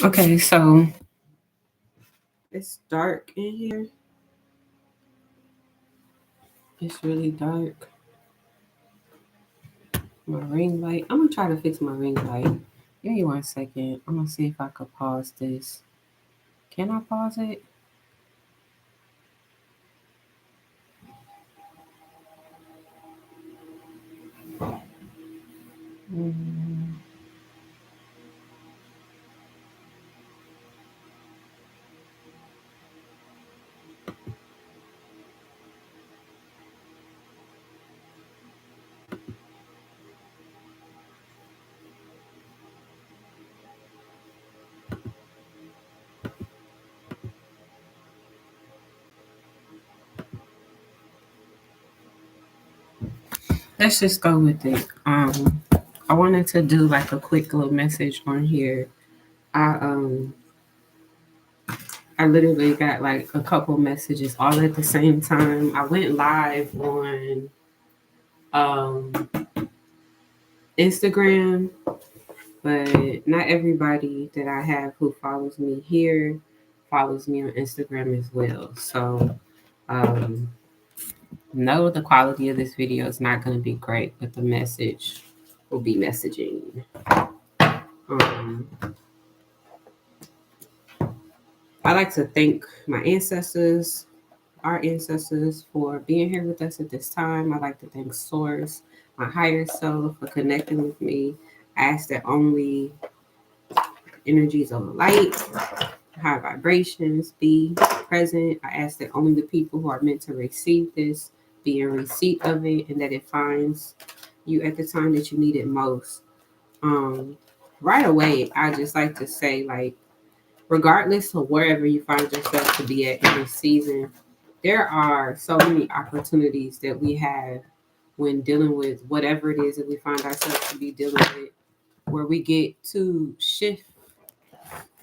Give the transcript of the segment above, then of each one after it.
Okay, so it's dark in here. It's really dark. My ring light. I'm gonna try to fix my ring light. Give me 1 second. I'm gonna see if I could pause this. Can I pause it? Mm, let's just go with it. I wanted to do like a quick little message on here. I um I literally got like a couple messages all at the same time. I went live on um Instagram, but not everybody that I have who follows me here follows me on Instagram as well. So um no, the quality of this video is not going to be great, but the message will be messaging. Um, I like to thank my ancestors, our ancestors, for being here with us at this time. I like to thank Source, my higher self, for connecting with me. I ask that only energies of light, high vibrations be present. I ask that only the people who are meant to receive this be in receipt of it, and that it finds you at the time that you need it most. Um, right away, I just like to say, like, regardless of wherever you find yourself to be at in this season, there are so many opportunities that we have when dealing with whatever it is that we find ourselves to be dealing with, where we get to shift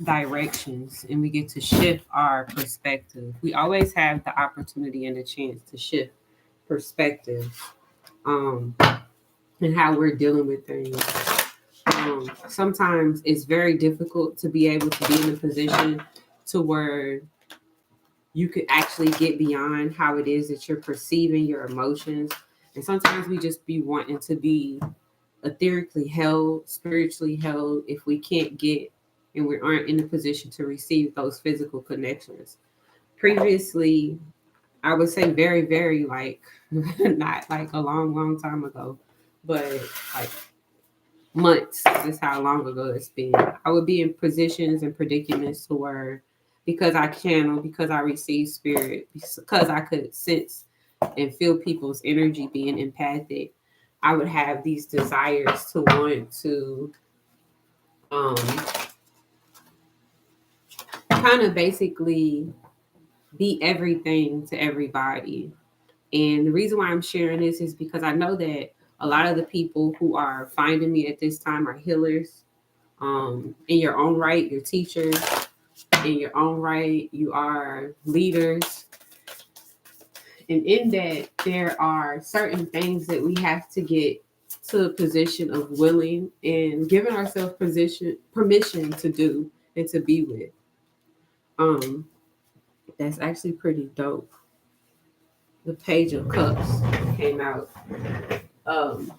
directions and we get to shift our perspective. We always have the opportunity and the chance to shift perspective, um, and how we're dealing with things. Sometimes it's very difficult to be able to be in a position to where you could actually get beyond how it is that you're perceiving your emotions. And sometimes we just be wanting to be etherically held, spiritually held, if we can't get and we aren't in a position to receive those physical connections. Previously, I would say very, very like not like a long, long time ago, but like months is how long ago it's been. I would be in positions and predicaments to where because I channel, because I receive spirit, because I could sense and feel people's energy being empathic, I would have these desires to want to um kind of basically be everything to everybody. And the reason why I'm sharing this is because I know that a lot of the people who are finding me at this time are healers. In your own right, you're teachers. In your own right, you are leaders. And in that, there are certain things that we have to get to a position of willing and giving ourselves permission to do and to be with. Um, that's actually pretty dope. The Page of Cups came out. Um,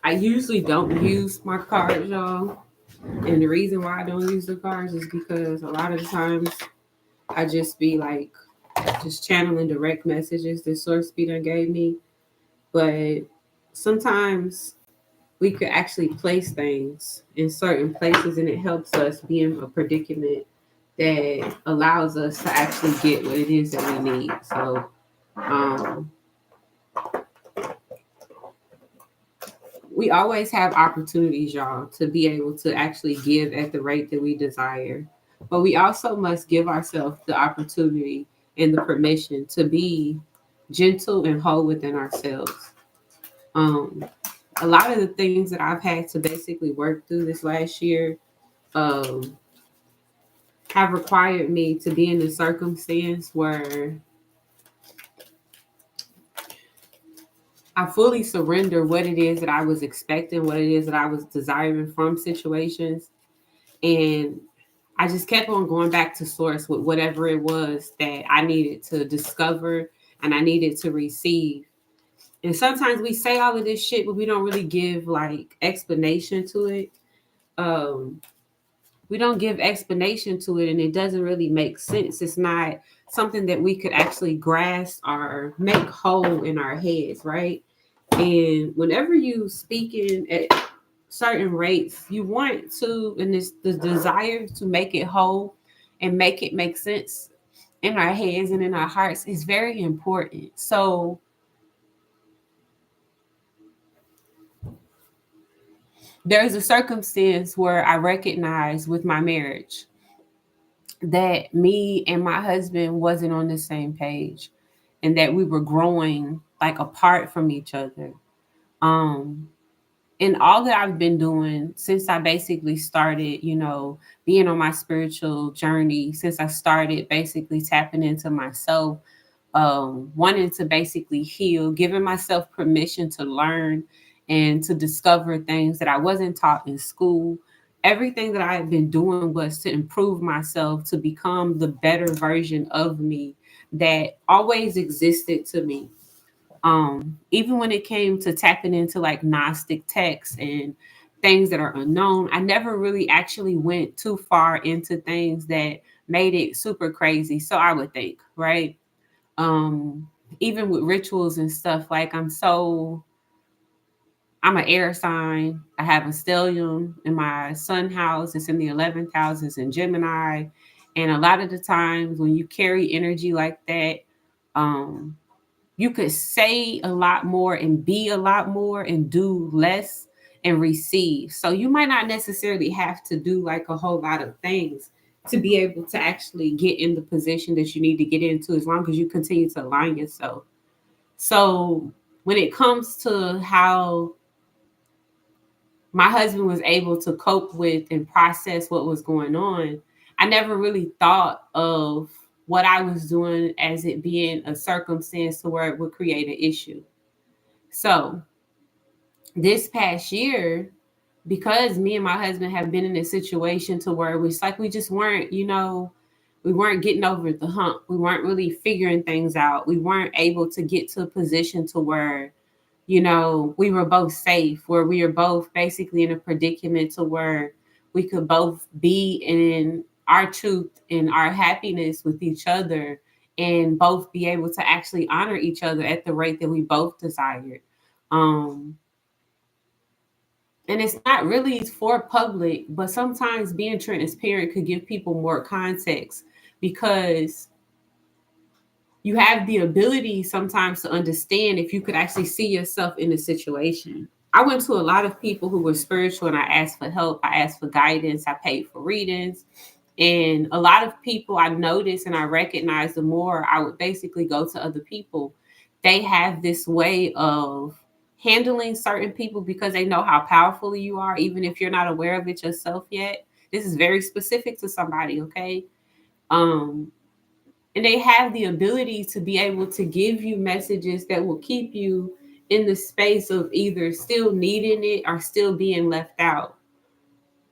I usually don't use my cards, y'all. And the reason why I don't use the cards is because a lot of the times I just be like just channeling direct messages that Source Speed gave me. But sometimes we could actually place things in certain places and it helps us be in a predicament that allows us to actually get what it is that we need. So um, we always have opportunities, y'all, to be able to actually give at the rate that we desire. But we also must give ourselves the opportunity and the permission to be gentle and whole within ourselves. Um, a lot of the things that I've had to basically work through this last year um, have required me to be in a circumstance where I fully surrender what it is that I was expecting, what it is that I was desiring from situations. And I just kept on going back to source with whatever it was that I needed to discover and I needed to receive. And sometimes we say all of this shit, but we don't really give like explanation to it. Um, we don't give explanation to it, and it doesn't really make sense. It's not something that we could actually grasp or make whole in our heads, right? And whenever you speaking at certain rates, you want to, and it's the desire to make it whole and make it make sense in our heads and in our hearts is very important. So there's a circumstance where I recognize with my marriage that me and my husband wasn't on the same page and that we were growing like apart from each other. Um, and all that I've been doing since I basically started, being on my spiritual journey, since I started basically tapping into myself, wanting to basically heal, giving myself permission to learn and to discover things that I wasn't taught in school. Everything that I had been doing was to improve myself, to become the better version of me that always existed to me. Even when it came to tapping into like Gnostic texts and things that are unknown, I never really actually went too far into things that made it super crazy. So I would think, right? um Even with rituals and stuff, like I'm an air sign. I have a stellium in my sun house. It's in the 11th house. It's in Gemini. And a lot of the times when you carry energy like that, um you could say a lot more and be a lot more and do less and receive. So you might not necessarily have to do like a whole lot of things to be able to actually get in the position that you need to get into, as long as you continue to align yourself. So when it comes to how my husband was able to cope with and process what was going on, I never really thought of what I was doing as it being a circumstance to where it would create an issue. So this past year, because me and my husband have been in a situation to where it's like we just weren't, we weren't getting over the hump. We weren't really figuring things out. We weren't able to get to a position to where, we were both safe, where we were both basically in a predicament to where we could both be in our truth and our happiness with each other and both be able to actually honor each other at the rate that we both desired. Um, and it's not really for public, but sometimes being transparent could give people more context because you have the ability sometimes to understand if you could actually see yourself in a situation. I went to a lot of people who were spiritual and I asked for help. I asked for guidance. I paid for readings. And a lot of people I noticed and I recognized the more I would basically go to other people, they have this way of handling certain people because they know how powerful you are, even if you're not aware of it yourself yet. This is very specific to somebody, okay? Um, and they have the ability to be able to give you messages that will keep you in the space of either still needing it or still being left out.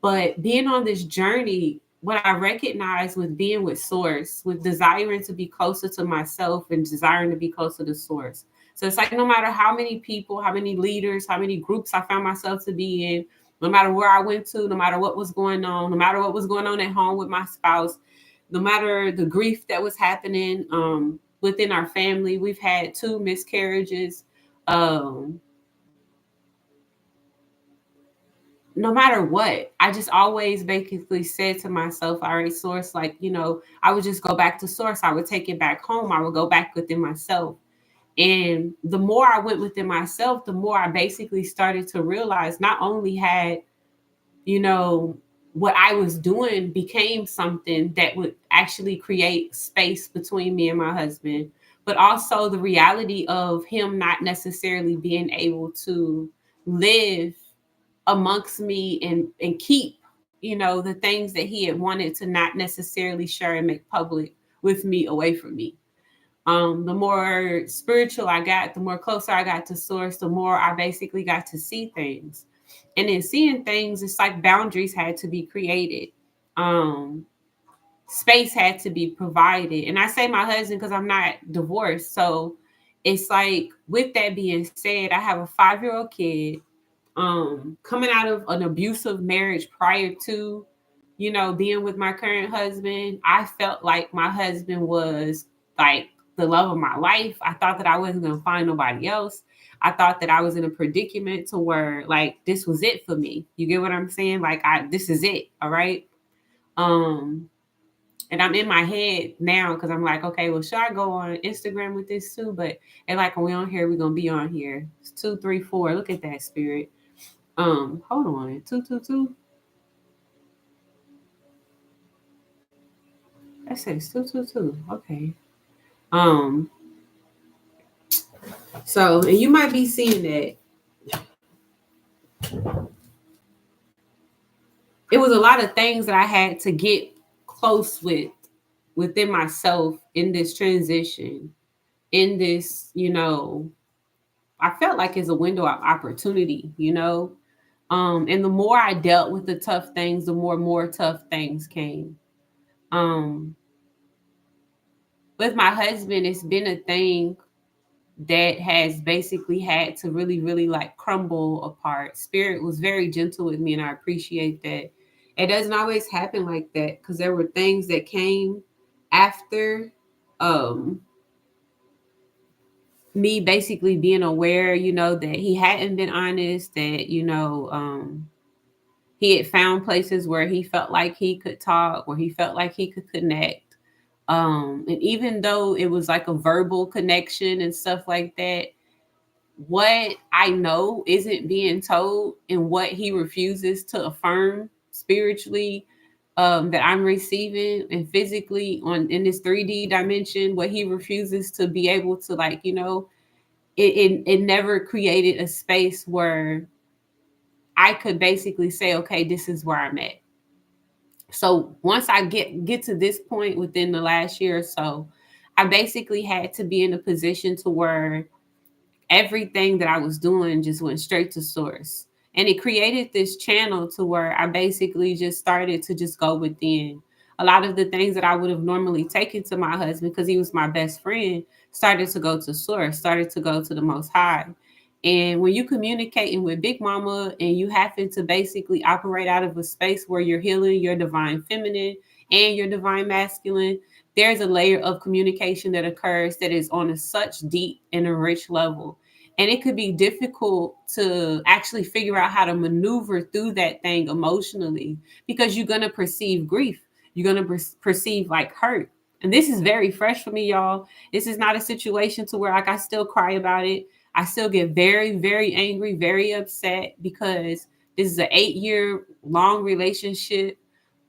But being on this journey, what I recognize with being with source, with desiring to be closer to myself and desiring to be closer to source. So it's like no matter how many people, how many leaders, how many groups I found myself to be in, no matter where I went to, no matter what was going on, no matter what was going on at home with my spouse, no matter the grief that was happening within our family, we've had two miscarriages. Um, no matter what, I just always basically said to myself, all right, source, like, I would just go back to source. I would take it back home. I would go back within myself. And the more I went within myself, the more I basically started to realize not only had, you know, what I was doing became something that would actually create space between me and my husband, but also the reality of him not necessarily being able to live amongst me and keep, the things that he had wanted to not necessarily share and make public with me away from me. The more spiritual I got, the more closer I got to source, the more I basically got to see things. And in seeing things, it's like boundaries had to be created. Um, Space had to be provided. And I say my husband because I'm not divorced. So it's like, with that being said, I have a 5-year-old kid, coming out of an abusive marriage prior to, being with my current husband. I felt like my husband was like the love of my life. I thought that I wasn't going to find nobody else. I thought that I was in a predicament to where like this was it for me. You get what I'm saying? Like, this is it. All right. Um, and I'm in my head now because I'm like, okay, well, should I go on Instagram with this too? But they're like, when we on here, we're gonna be on here. It's 234. Look at that, spirit. Hold on. 222. That says 222. Okay. Um, so and you might be seeing that it was a lot of things that I had to get close with within myself in this transition, in this, I felt like it's a window of opportunity. And the more I dealt with the tough things, the more tough things came. Um, with my husband, it's been a thing that has basically had to really, really like crumble apart. Spirit was very gentle with me, and I appreciate that. It doesn't always happen like that because there were things that came after um me basically being aware, that he hadn't been honest, that, he had found places where he felt like he could talk, where he felt like he could connect. And even though it was like a verbal connection and stuff like that, what I know isn't being told and what he refuses to affirm spiritually, that I'm receiving and physically on in this 3D dimension, what he refuses to be able to like, it never created a space where I could basically say, okay, this is where I'm at. So once I get to this point within the last year or so, I basically had to be in a position to where everything that I was doing just went straight to source. And it created this channel to where I basically just started to just go within. A lot of the things that I would have normally taken to my husband because he was my best friend started to go to source, started to go to the most high. And when you communicating with Big Mama and you happen to basically operate out of a space where you're healing your divine feminine and your divine masculine, there's a layer of communication that occurs that is on a such deep and a rich level. And it could be difficult to actually figure out how to maneuver through that thing emotionally because you're going to perceive grief. You're going to perceive like hurt. And this is very fresh for me, y'all. This is not a situation to where like I still cry about it. I still get very, very angry, very upset because this is an 8-year long relationship.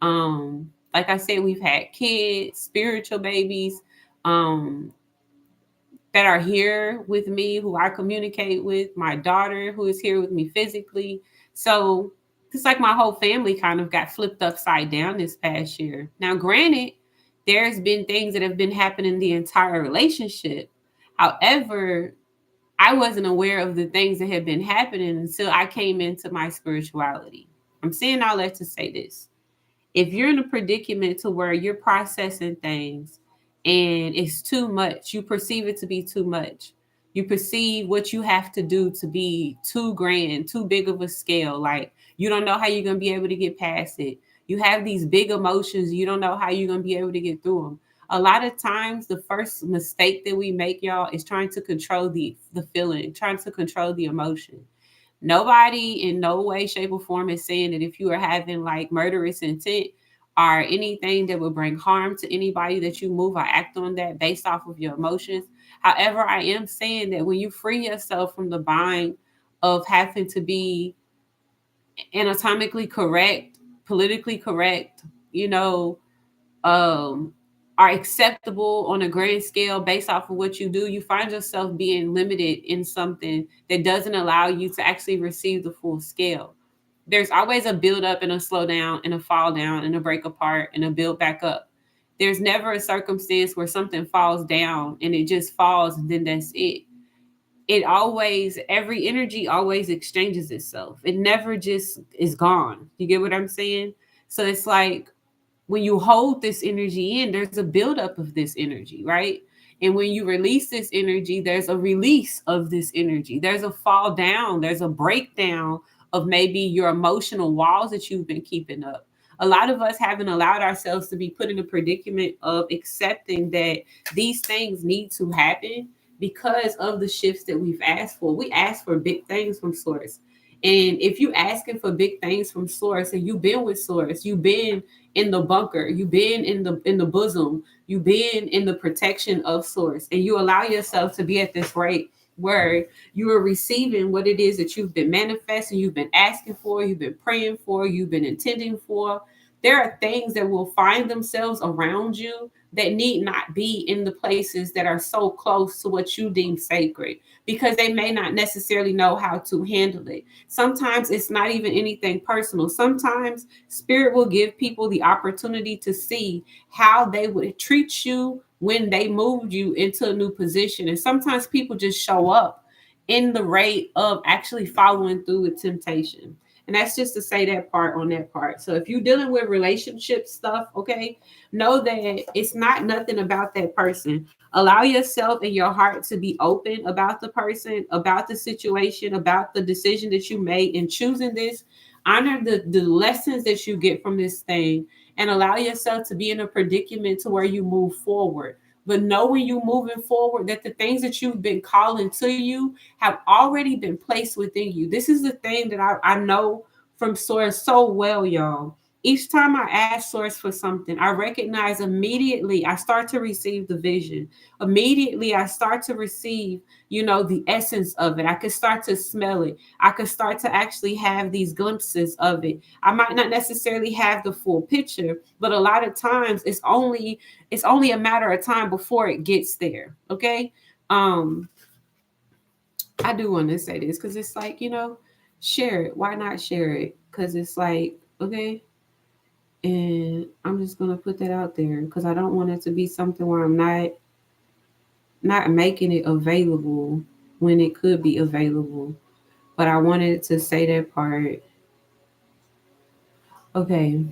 Like I said, we've had kids, spiritual babies, um, that are here with me, who I communicate with, my daughter who is here with me physically. So it's like my whole family kind of got flipped upside down this past year. Now, granted, there's been things that have been happening the entire relationship. However, I wasn't aware of the things that had been happening until I came into my spirituality. I'm saying all that to say this: if you're in a predicament to where you're processing things and it's too much, you perceive it to be too much. You perceive what you have to do to be too grand, too big of a scale. Like you don't know how you're going to be able to get past it. You have these big emotions. You don't know how you're going to be able to get through them. A lot of times, the first mistake that we make, y'all, is trying to control the feeling, trying to control the emotion. Nobody in no way, shape, or form is saying that if you are having like murderous intent or anything that would bring harm to anybody that you move or act on that based off of your emotions. However, I am saying that when you free yourself from the bind of having to be anatomically correct, politically correct, you know, um, are acceptable on a grand scale based off of what you do, you find yourself being limited in something that doesn't allow you to actually receive the full scale. There's always a build up and a slow down and a fall down and a break apart and a build back up. There's never a circumstance where something falls down and it just falls and then that's it. It always, every energy always exchanges itself. It never just is gone. You get what I'm saying? So it's like when you hold this energy in, there's a buildup of this energy, right? And when you release this energy, there's a release of this energy. There's a fall down, there's a breakdown of maybe your emotional walls that you've been keeping up. A lot of us haven't allowed ourselves to be put in a predicament of accepting that these things need to happen because of the shifts that we've asked for. We ask for big things from Source. And if you asking for big things from Source and you've been with Source, you've been in the bunker, you've been in the bosom, you've been in the protection of Source, and you allow yourself to be at this rate where you are receiving what it is that you've been manifesting, you've been asking for, you've been praying for, you've been intending for. There are things that will find themselves around you that need not be in the places that are so close to what you deem sacred, because they may not necessarily know how to handle it. Sometimes it's not even anything personal. Sometimes spirit will give people the opportunity to see how they would treat you when they moved you into a new position. And sometimes people just show up in the rate of actually following through with temptation. And that's just to say that part on that part. So if you're dealing with relationship stuff, okay, know that it's not nothing about that person. Allow yourself and your heart to be open about the person, about the situation, about the decision that you made in choosing this. Honor the lessons that you get from this thing and allow yourself to be in a predicament to where you move forward. But know when you're moving forward that the things that you've been calling to you have already been placed within you. This is the thing that I know from Source so well, y'all. Each time I ask Source for something, I recognize immediately I start to receive the vision. Immediately I start to receive, the essence of it. I could start to smell it. I could start to actually have these glimpses of it. I might not necessarily have the full picture, but a lot of times it's only a matter of time before it gets there. Okay. I do want to say this because it's like, share it. Why not share it? Because it's like, okay. And I'm just gonna put that out there because I don't want it to be something where I'm not making it available when it could be available. But I wanted to say that part. Okay.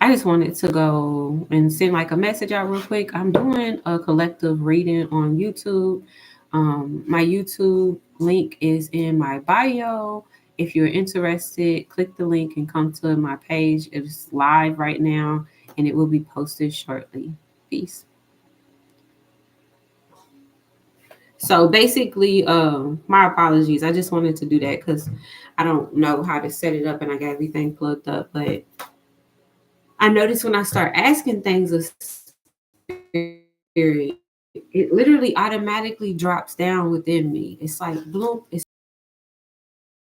I just wanted to go and send like a message out real quick. I'm doing a collective reading on YouTube. My YouTube link is in my bio. If you're interested, click the link and come to my page. It's live right now and it will be posted shortly. Peace. So basically, my apologies. I just wanted to do that because I don't know how to set it up and I got everything plugged up. But I noticed when I start asking things of spirit, it literally automatically drops down within me. It's like bloom. It's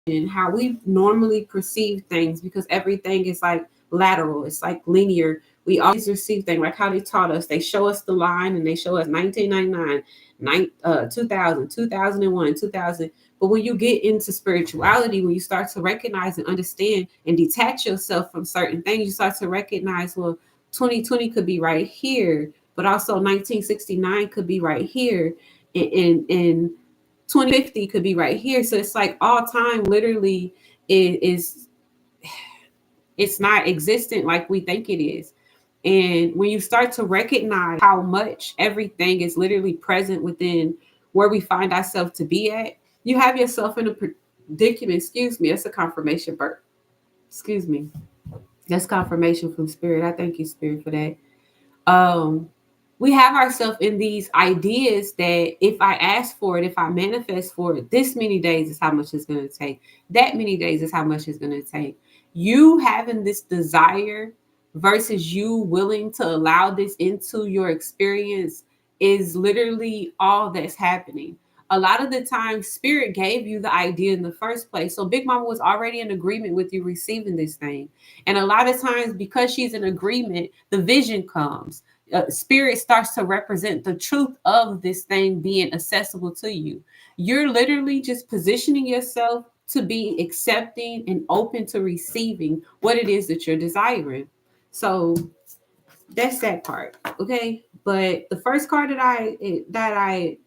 and how we normally perceive things because everything is like lateral. It's like linear. We always receive things like how they taught us. They show us the line and they show us 1999, 2000, 2001, 2000. But when you get into spirituality, when you start to recognize and understand and detach yourself from certain things, you start to recognize, well, 2020 could be right here, but also 1969 could be right here. And 2050 could be right here. So it's like all time literally is it's not existent like we think it is. And when you start to recognize how much everything is literally present within where we find ourselves to be at, you have yourself in a predicament. Excuse me, that's a confirmation burp. Excuse me. That's confirmation from spirit. I thank you, spirit, for that. um we have ourselves in these ideas that if I ask for it, if I manifest for it, this many days is how much it's going to take. That many days is how much it's going to take. You having this desire versus you willing to allow this into your experience is literally all that's happening. A lot of the time, spirit gave you the idea in the first place. So Big Mama was already in agreement with you receiving this thing. And a lot of times, because she's in agreement, the vision comes. Spirit starts to represent the truth of this thing being accessible to you. You're literally just positioning yourself to be accepting and open to receiving what it is that you're desiring. So that's that part. Okay. But the first card that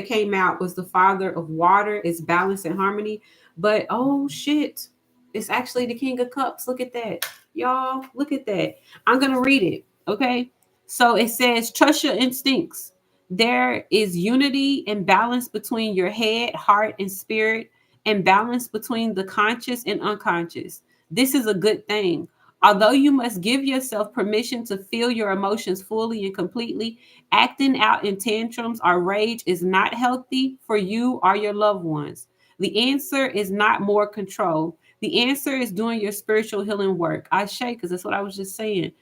came out was the Father of Water. It's balance and harmony. But oh shit, it's actually the King of Cups. Look at that. Y'all, look at that. I'm going to read it. Okay. So it says, trust your instincts. There is unity and balance between your head, heart, and spirit, and balance between the conscious and unconscious. This is a good thing. Although you must give yourself permission to feel your emotions fully and completely, acting out in tantrums or rage is not healthy for you or your loved ones. The answer is not more control. The answer is doing your spiritual healing work. I shake because that's what I was just saying.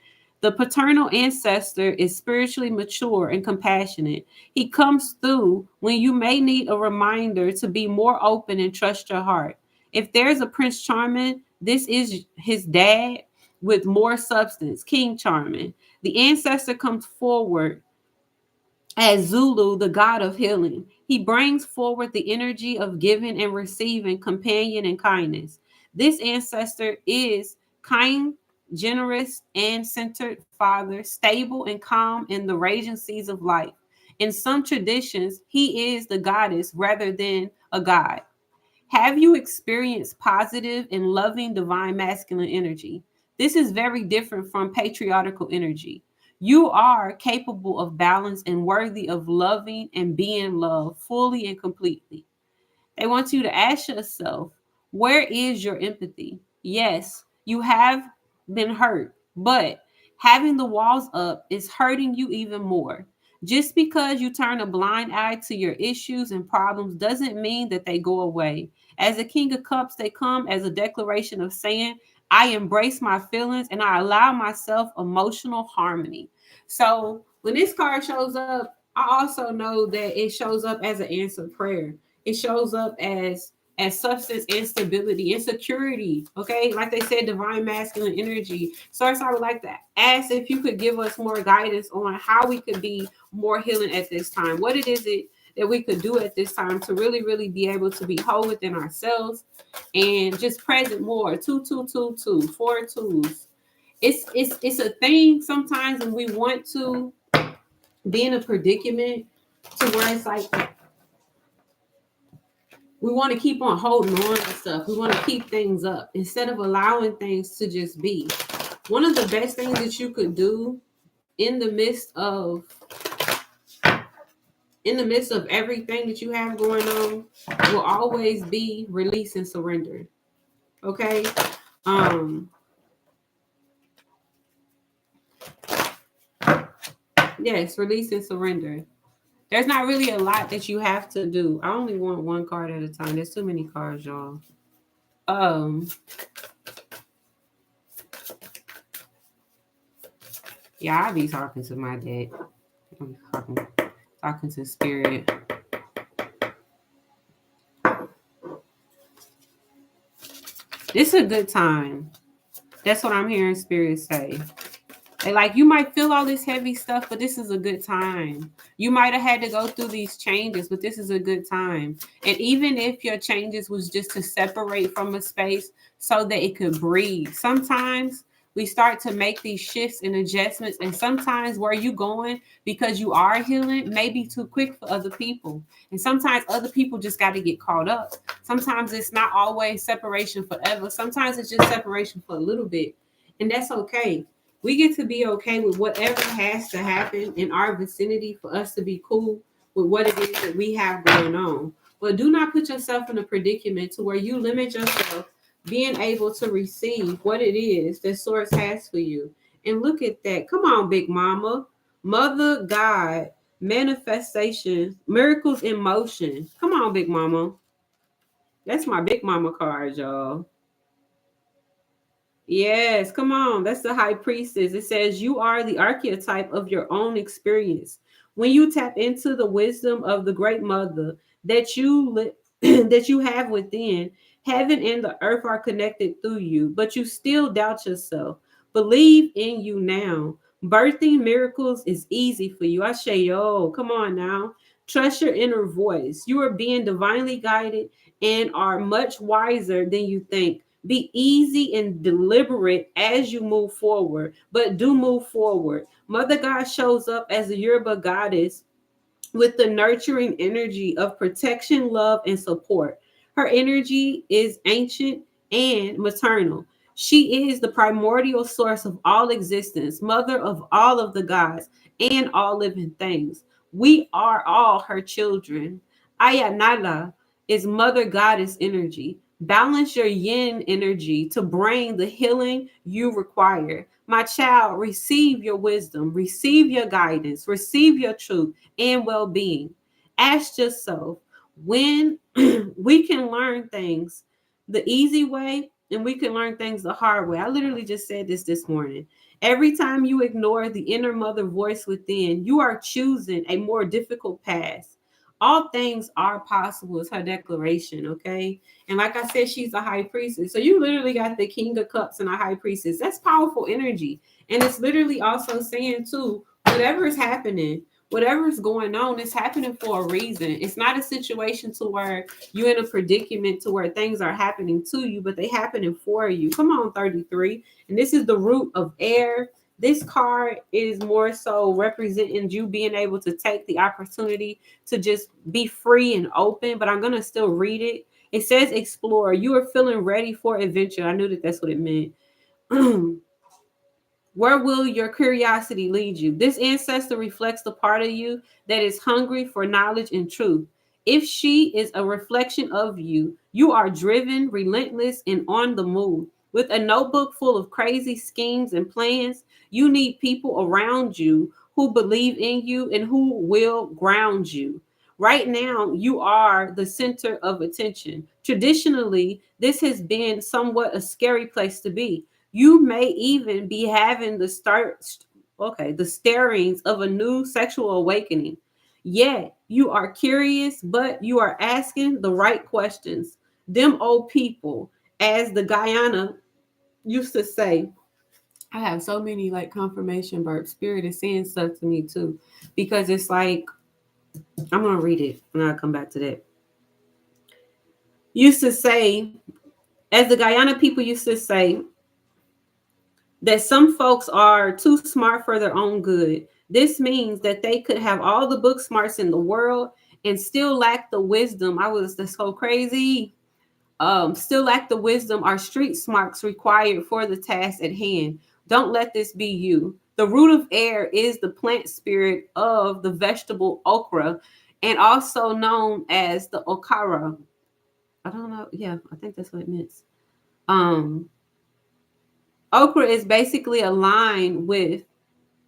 The paternal ancestor is spiritually mature and compassionate. He comes through when you may need a reminder to be more open and trust your heart. If there's a Prince Charming, this is his dad with more substance, King Charming. The ancestor comes forward as Zulu, the god of healing. He brings forward the energy of giving and receiving, companion and kindness. This ancestor is kind, generous, and centered father, stable and calm in the raging seas of life. In some traditions, he is the goddess rather than a god. Have you experienced positive and loving divine masculine energy? This is very different from patriarchal energy. You are capable of balance and worthy of loving and being loved fully and completely. They want you to ask yourself, where is your empathy? Yes, you have been hurt, but having the walls up is hurting you even more. Just because you turn a blind eye to your issues and problems doesn't mean that they go away. As a King of Cups, they come as a declaration of saying, I embrace my feelings and I allow myself emotional harmony. So when this card shows up, I also know that it shows up as an answered prayer. It shows up as substance instability, insecurity. Okay, like they said, divine masculine energy. So I would like to ask if you could give us more guidance on how we could be more healing at this time. What it is it that we could do at this time to really, really be able to be whole within ourselves and just present more. 2 2 2 2 4 twos. It's a thing sometimes when we want to be in a predicament to where it's like we want to keep on holding on to stuff. We want to keep things up instead of allowing things to just be. One of the best things that you could do in the midst of everything that you have going on will always be release and surrender. Okay? Um yes, release and surrender. There's not really a lot that you have to do. I only want one card at a time. There's too many cards, y'all. Um yeah, I be talking to my dad. I'm talking to spirit. This is a good time. That's what I'm hearing spirit say. And like you might feel all this heavy stuff, but this is a good time. You might have had to go through these changes, but this is a good time. And even if your changes was just to separate from a space so that it could breathe, sometimes we start to make these shifts and adjustments. And sometimes where you going because you are healing may be too quick for other people. And sometimes other people just got to get caught up. Sometimes it's not always separation forever. Sometimes it's just separation for a little bit. And that's okay. We get to be okay with whatever has to happen in our vicinity for us to be cool with what it is that we have going on. But do not put yourself in a predicament to where you limit yourself being able to receive what it is that source has for you. And look at that. Come on, big mama. Mother God, manifestations, miracles in motion. Come on, big mama. That's my big mama card, y'all. Yes, come on. That's the high priestess. It says you are the archetype of your own experience. When you tap into the wisdom of the great mother that that you have within, heaven and the earth are connected through you, but you still doubt yourself. Believe in you now. Birthing miracles is easy for you. I say, yo, come on now. Trust your inner voice. You are being divinely guided and are much wiser than you think. Be easy and deliberate as you move forward, but do move forward. Mother God shows up as a Yoruba goddess with the nurturing energy of protection, love, and support. Her energy is ancient and maternal. She is the primordial source of all existence, mother of all of the gods and all living things. We are all her children. Ayanala is mother goddess energy. Balance your yin energy to bring the healing you require. My child, receive your wisdom, receive your guidance, receive your truth and well being. Ask yourself when we can learn things the easy way and we can learn things the hard way. I literally just said this morning. Every time you ignore the inner mother voice within, you are choosing a more difficult path. All things are possible is her declaration, okay? And like I said, she's a high priestess. So you literally got the king of cups and a high priestess. That's powerful energy. And it's literally also saying, too, whatever is happening, whatever's going on, it's happening for a reason. It's not a situation to where you're in a predicament to where things are happening to you, but they happening for you. Come on, 33. And this is the root of air. This card is more so representing you being able to take the opportunity to just be free and open, but I'm going to still read it. It says explore. You are feeling ready for adventure. I knew that that's what it meant. Where will your curiosity lead you? This ancestor reflects the part of you that is hungry for knowledge and truth. If she is a reflection of you, you are driven, relentless, and on the move. With a notebook full of crazy schemes and plans, you need people around you who believe in you and who will ground you. Right now, you are the center of attention. Traditionally, this has been somewhat a scary place to be. You may even be having the stirrings of a new sexual awakening. Yet you are curious, but you are asking the right questions. Them old people, as the Guyana used to say. I have so many like confirmation burps. Spirit is saying stuff to me too. Because it's like, I'm gonna read it and I'll come back to that. Used to say, as the Guyana people used to say, that some folks are too smart for their own good. This means that they could have all the book smarts in the world and still lack the wisdom. I was just so crazy. Still lack the wisdom or street smarts required for the task at hand. Don't let this be you. The root of air is the plant spirit of the vegetable okra and also known as the okara. I don't know. Yeah, I think that's what it means. Um, Okra is basically aligned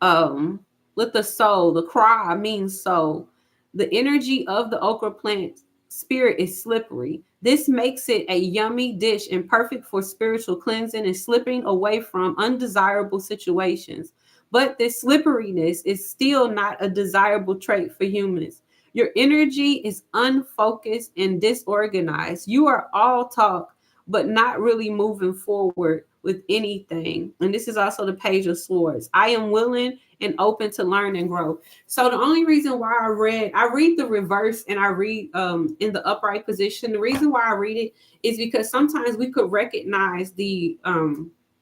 um with the soul. The kra means soul. The energy of the okra plant spirit is slippery. This makes it a yummy dish and perfect for spiritual cleansing and slipping away from undesirable situations. But this slipperiness is still not a desirable trait for humans. Your energy is unfocused and disorganized. You are all talk, but not really moving forward with anything. And this is also the Page of Swords. I am willing and open to learn and grow. So the only reason why I read the reverse and I read in the upright position. The reason why I read it is because sometimes we could recognize the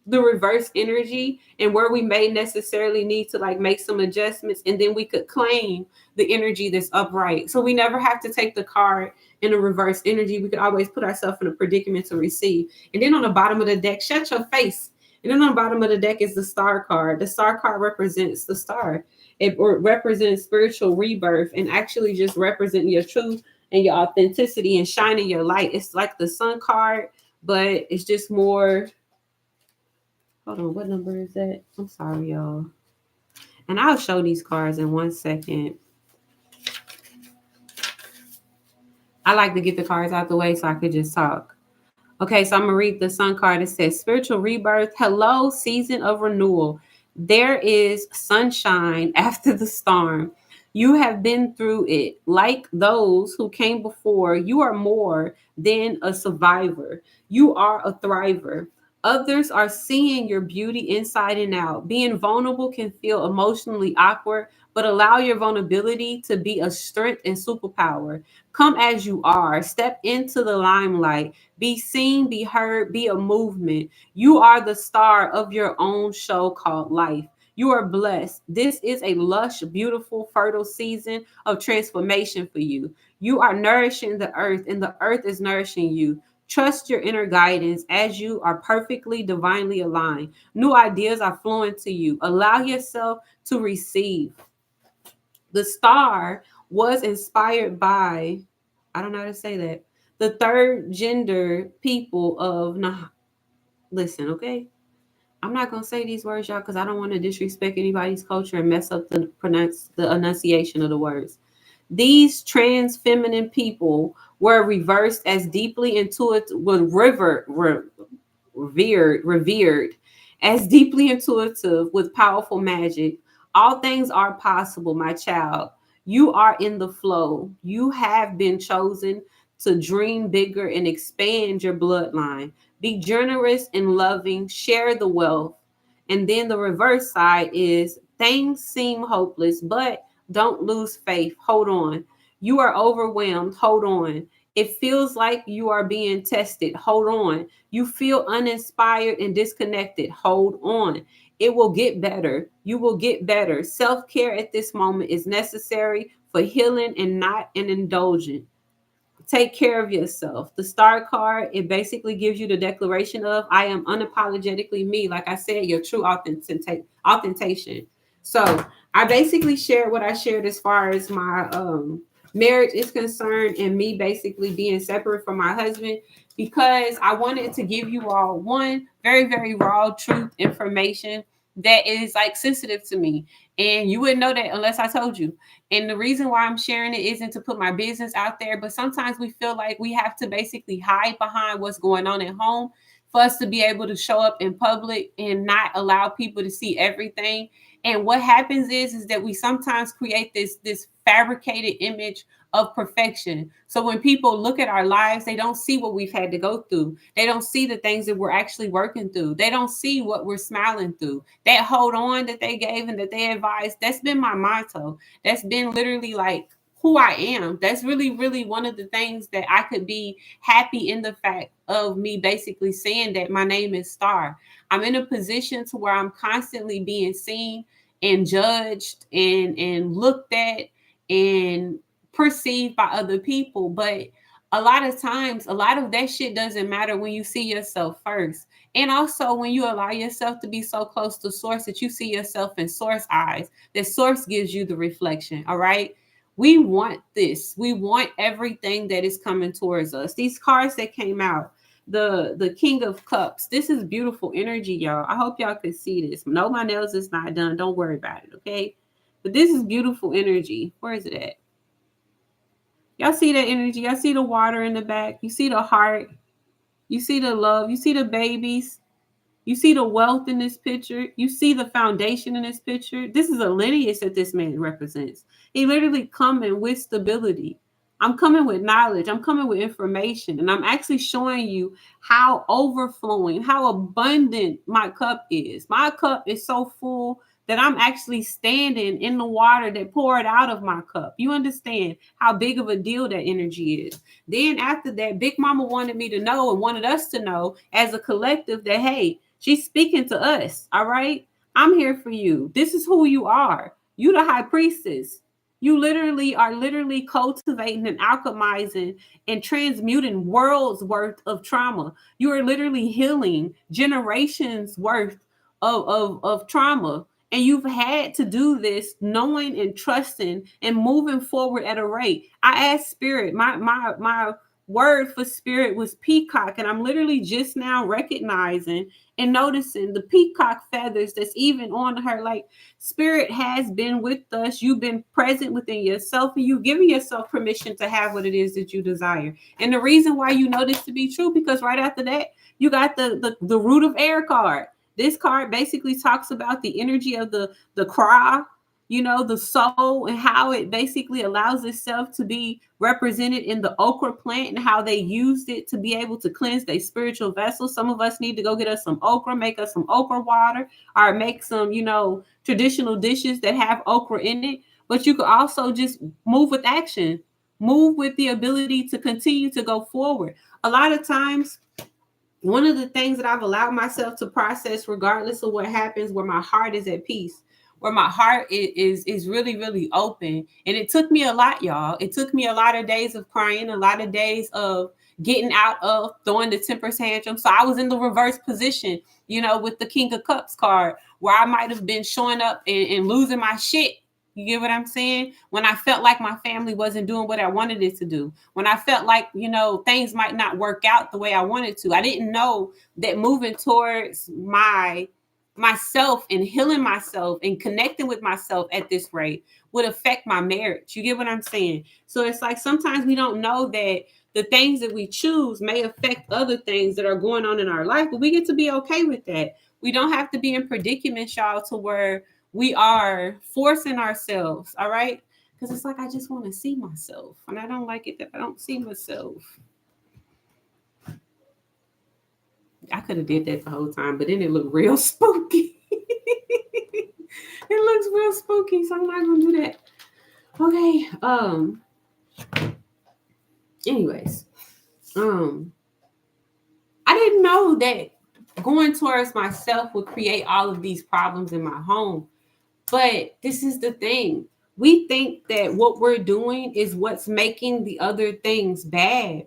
reverse energy and where we may necessarily need to like make some adjustments, and then we could claim the energy that's upright. So we never have to take the card in a reverse energy. We could always put ourselves in a predicament to receive. And then on the bottom of the deck, shut your face. And then on the bottom of the deck is the star card. The star card represents the star. It represents spiritual rebirth and actually just represent your truth and your authenticity and shining your light. It's like the sun card, but it's just more. Hold on, what number is that? I'm sorry, y'all. And I'll show these cards in 1 second. I like to get the cards out the way so I could just talk. Okay, so I'm going to read the sun card. It says, spiritual rebirth. Hello, season of renewal. There is sunshine after the storm. You have been through it. Like those who came before, you are more than a survivor. You are a thriver. Others are seeing your beauty inside and out. Being vulnerable can feel emotionally awkward, but allow your vulnerability to be a strength and superpower. Come as you are, step into the limelight, be seen, be heard, be a movement. You are the star of your own show called life. You are blessed. This is a lush, beautiful, fertile season of transformation for you. You are nourishing the earth, and the earth is nourishing you. Trust your inner guidance as you are perfectly divinely aligned. New ideas are flowing to you. Allow yourself to receive. The star was inspired by, I don't know how to say that, the third gender people of Nah. Listen, okay? I'm not gonna say these words, y'all, because I don't want to disrespect anybody's culture and mess up the enunciation of the words. These trans feminine people were reversed as deeply intuitive, revered as deeply intuitive with powerful magic. All things are possible, my child. You are in the flow. You have been chosen to dream bigger and expand your bloodline. Be generous and loving, share the wealth. And then the reverse side is things seem hopeless, but don't lose faith. Hold on. You are overwhelmed. Hold on. It feels like you are being tested. Hold on. You feel uninspired and disconnected. Hold on. It will get better. You will get better. Self care at this moment is necessary for healing and not an indulgent. Take care of yourself. The star card, it basically gives you the declaration of I am unapologetically me. Like I said, your true authenticity. So I basically shared what I shared as far as my marriage is concerned and me basically being separate from my husband because I wanted to give you all one very, very raw truth information that is like sensitive to me. And you wouldn't know that unless I told you. And the reason why I'm sharing it isn't to put my business out there, but sometimes we feel like we have to basically hide behind what's going on at home for us to be able to show up in public and not allow people to see everything. And what happens is that we sometimes create this fabricated image of perfection. So when people look at our lives, they don't see what we've had to go through. They don't see the things that we're actually working through. They don't see what we're smiling through. That hold on that they gave and that they advised, that's been my motto. That's been literally like who I am. That's really, really one of the things that I could be happy in the fact of me basically saying that my name is Star. I'm in a position to where I'm constantly being seen and judged and looked at and perceived by other people. But a lot of times, a lot of that shit doesn't matter when you see yourself first. And also when you allow yourself to be so close to source that you see yourself in source eyes, that source gives you the reflection. All right. We want this. We want everything that is coming towards us. These cards that came out, the King of Cups. This is beautiful energy, y'all. I hope y'all can see this. No, my nails is not done. Don't worry about it, okay? But this is beautiful energy. Where is it at? Y'all see that energy? Y'all see the water in the back? You see the heart? You see the love? You see the babies? You see the wealth in this picture. You see the foundation in this picture. This is a lineage that this man represents. He literally coming with stability. I'm coming with knowledge. I'm coming with information. And I'm actually showing you how overflowing, how abundant my cup is. My cup is so full that I'm actually standing in the water that poured out of my cup. You understand how big of a deal that energy is. Then after that, Big Mama wanted me to know and wanted us to know as a collective that, hey, she's speaking to us. All right. I'm here for you. This is who you are. You the high priestess. You literally are literally cultivating and alchemizing and transmuting worlds worth of trauma. You are literally healing generations worth of trauma. And you've had to do this knowing and trusting and moving forward at a rate. I asked spirit, my word for spirit was peacock. And I'm literally just now recognizing and noticing the peacock feathers that's even on her. Like spirit has been with us. You've been present within yourself and you've given yourself permission to have what it is that you desire. And the reason why you know this to be true, because right after that, you got the root of air card. This card basically talks about the energy of the cry, the soul and how it basically allows itself to be represented in the okra plant and how they used it to be able to cleanse their spiritual vessels. Some of us need to go get us some okra, make us some okra water, or make some, traditional dishes that have okra in it. But you could also just move with action, move with the ability to continue to go forward. A lot of times, one of the things that I've allowed myself to process, regardless of what happens, where my heart is at peace, where my heart is really, really open. And it took me a lot, y'all. It took me a lot of days of crying, a lot of days of getting out of throwing the temper tantrum. So I was in the reverse position, with the King of Cups card, where I might have been showing up and losing my shit. You get what I'm saying? When I felt like my family wasn't doing what I wanted it to do. When I felt like, things might not work out the way I wanted to. I didn't know that moving towards myself and healing myself and connecting with myself at this rate would affect my marriage. You get what I'm saying? So it's like sometimes we don't know that the things that we choose may affect other things that are going on in our life, but we get to be okay with that. We don't have to be in predicaments, y'all, to where we are forcing ourselves, all right? Because it's like I just want to see myself, and I don't like it that I don't see myself. I could have did that the whole time, but then it looked real spooky. It looks real spooky, so I'm not gonna do that. Okay. Anyways, I didn't know that going towards myself would create all of these problems in my home. But this is the thing. We think that what we're doing is what's making the other things bad.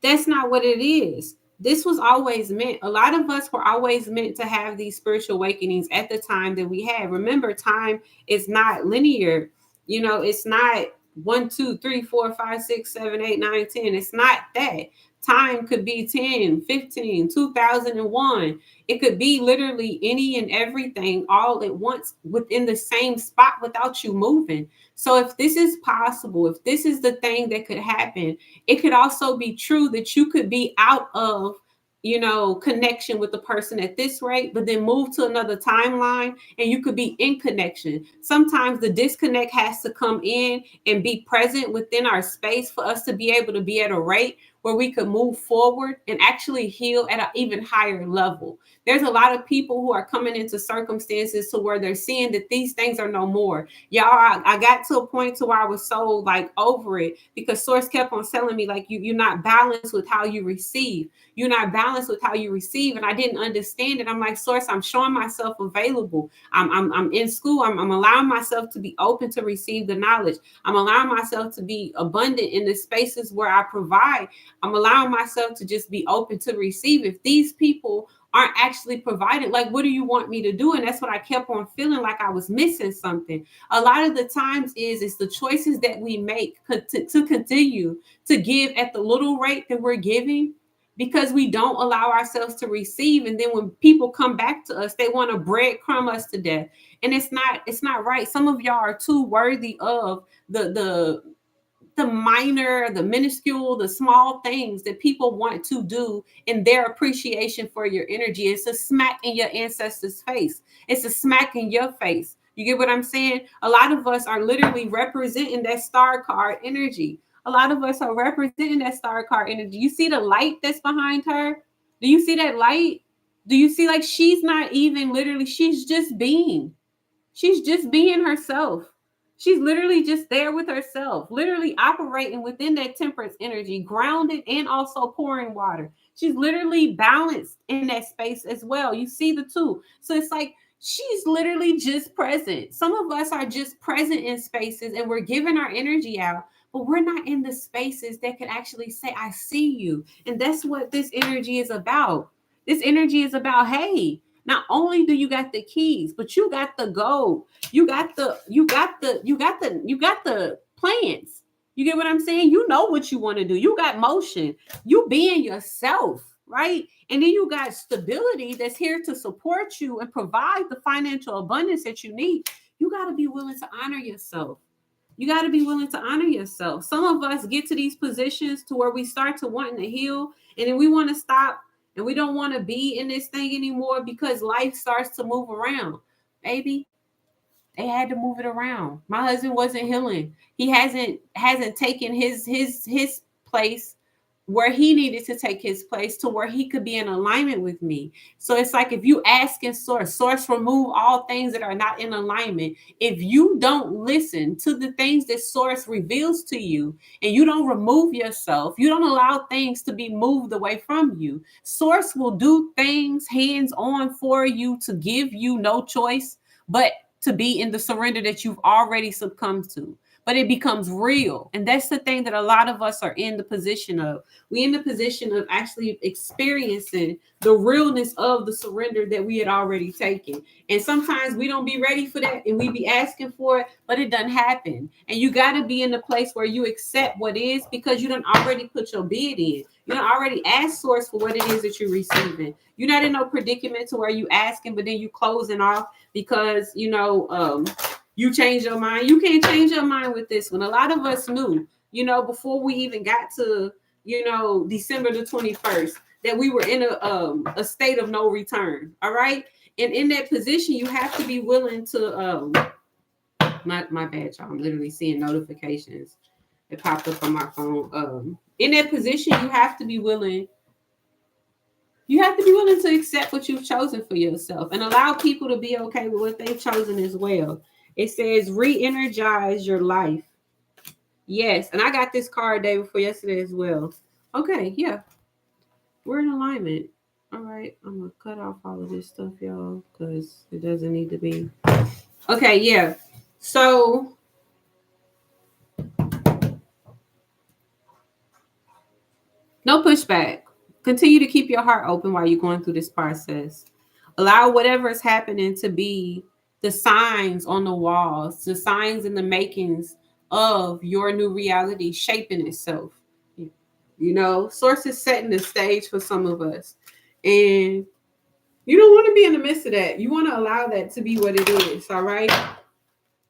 That's not what it is. This was always meant. A lot of us were always meant to have these spiritual awakenings at the time that we had. Remember, time is not linear. It's not 1, 2, 3, 4, 5, 6, 7, 8, 9, 10. It's not that. Time could be 10, 15, 2001. It could be literally any and everything all at once within the same spot without you moving. So if this is possible, if this is the thing that could happen, it could also be true that you could be out of connection with the person at this rate, but then move to another timeline and you could be in connection. Sometimes the disconnect has to come in and be present within our space for us to be able to be at a rate where we could move forward and actually heal at an even higher level. There's a lot of people who are coming into circumstances to where they're seeing that these things are no more. Y'all, I got to a point to where I was so like over it because source kept on telling me like you're not balanced with how you receive. You're not balanced with how you receive. And I didn't understand it. I'm like, source, I'm showing myself available. I'm in school. I'm allowing myself to be open to receive the knowledge. I'm allowing myself to be abundant in the spaces where I provide. I'm allowing myself to just be open to receive. If these people aren't actually provided, like, what do you want me to do? And that's what I kept on feeling like I was missing something. A lot of the times it's the choices that we make to continue to give at the little rate that we're giving because we don't allow ourselves to receive. And then when people come back to us, they want to breadcrumb us to death. And it's not right. Some of y'all are too worthy of the minor, the minuscule, the small things that people want to do in their appreciation for your energy. It's a smack in your ancestors' face. It's a smack in your face. You get what I'm saying? A lot of us are literally representing that star card energy. A lot of us are representing that star card energy. You see the light that's behind her? Do you see that light? Do you see like she's not even literally, she's just being. She's just being herself. She's literally just there with herself, literally operating within that temperance energy, grounded and also pouring water. She's literally balanced in that space as well. You see the two. So it's like she's literally just present. Some of us are just present in spaces and we're giving our energy out, but we're not in the spaces that can actually say, I see you. And that's what this energy is about. This energy is about, hey, not only do you got the keys, but you got the gold. You got the plans. You get what I'm saying? You know what you want to do. You got motion. You being yourself, right? And then you got stability that's here to support you and provide the financial abundance that you need. You got to be willing to honor yourself. You got to be willing to honor yourself. Some of us get to these positions to where we start to wanting to heal, and then we want to stop and we don't want to be in this thing anymore because life starts to move around. Baby, They had to move it around. My husband wasn't healing. He hasn't taken his place where he needed to take his place to where he could be in alignment with me. So it's like if you ask in source remove all things that are not in alignment. If you don't listen to the things that source reveals to you and you don't remove yourself, you don't allow things to be moved away from you. Source will do things hands on for you to give you no choice but to be in the surrender that you've already succumbed to. But it becomes real. And that's the thing that a lot of us are in the position of. We in the position of actually experiencing the realness of the surrender that we had already taken. And sometimes we don't be ready for that and we be asking for it, but it doesn't happen. And you got to be in the place where you accept what is because you done already put your bid in. You done already asked source for what it is that you're receiving. You're not in no predicament to where you asking, but then you closing off because, you change your mind. You can't change your mind with this one. A lot of us knew, before we even got to, December the 21st, that we were in a state of no return. All right. And in that position, you have to be willing to, my bad, y'all. I'm literally seeing notifications that popped up on my phone. In that position, you have to be willing. You have to be willing to accept what you've chosen for yourself and allow people to be okay with what they've chosen as well. It says re-energize your life. Yes, and I got this card day before yesterday as well. Okay, yeah, we're in alignment. All right, I'm gonna cut off all of this stuff, y'all, because it doesn't need to be. Okay, yeah. So no pushback. Continue to keep your heart open while you're going through this process. Allow whatever is happening to be the signs on the walls, the signs and the makings of your new reality shaping itself. Source is setting the stage for some of us. And you don't want to be in the midst of that. You want to allow that to be what it is, all right?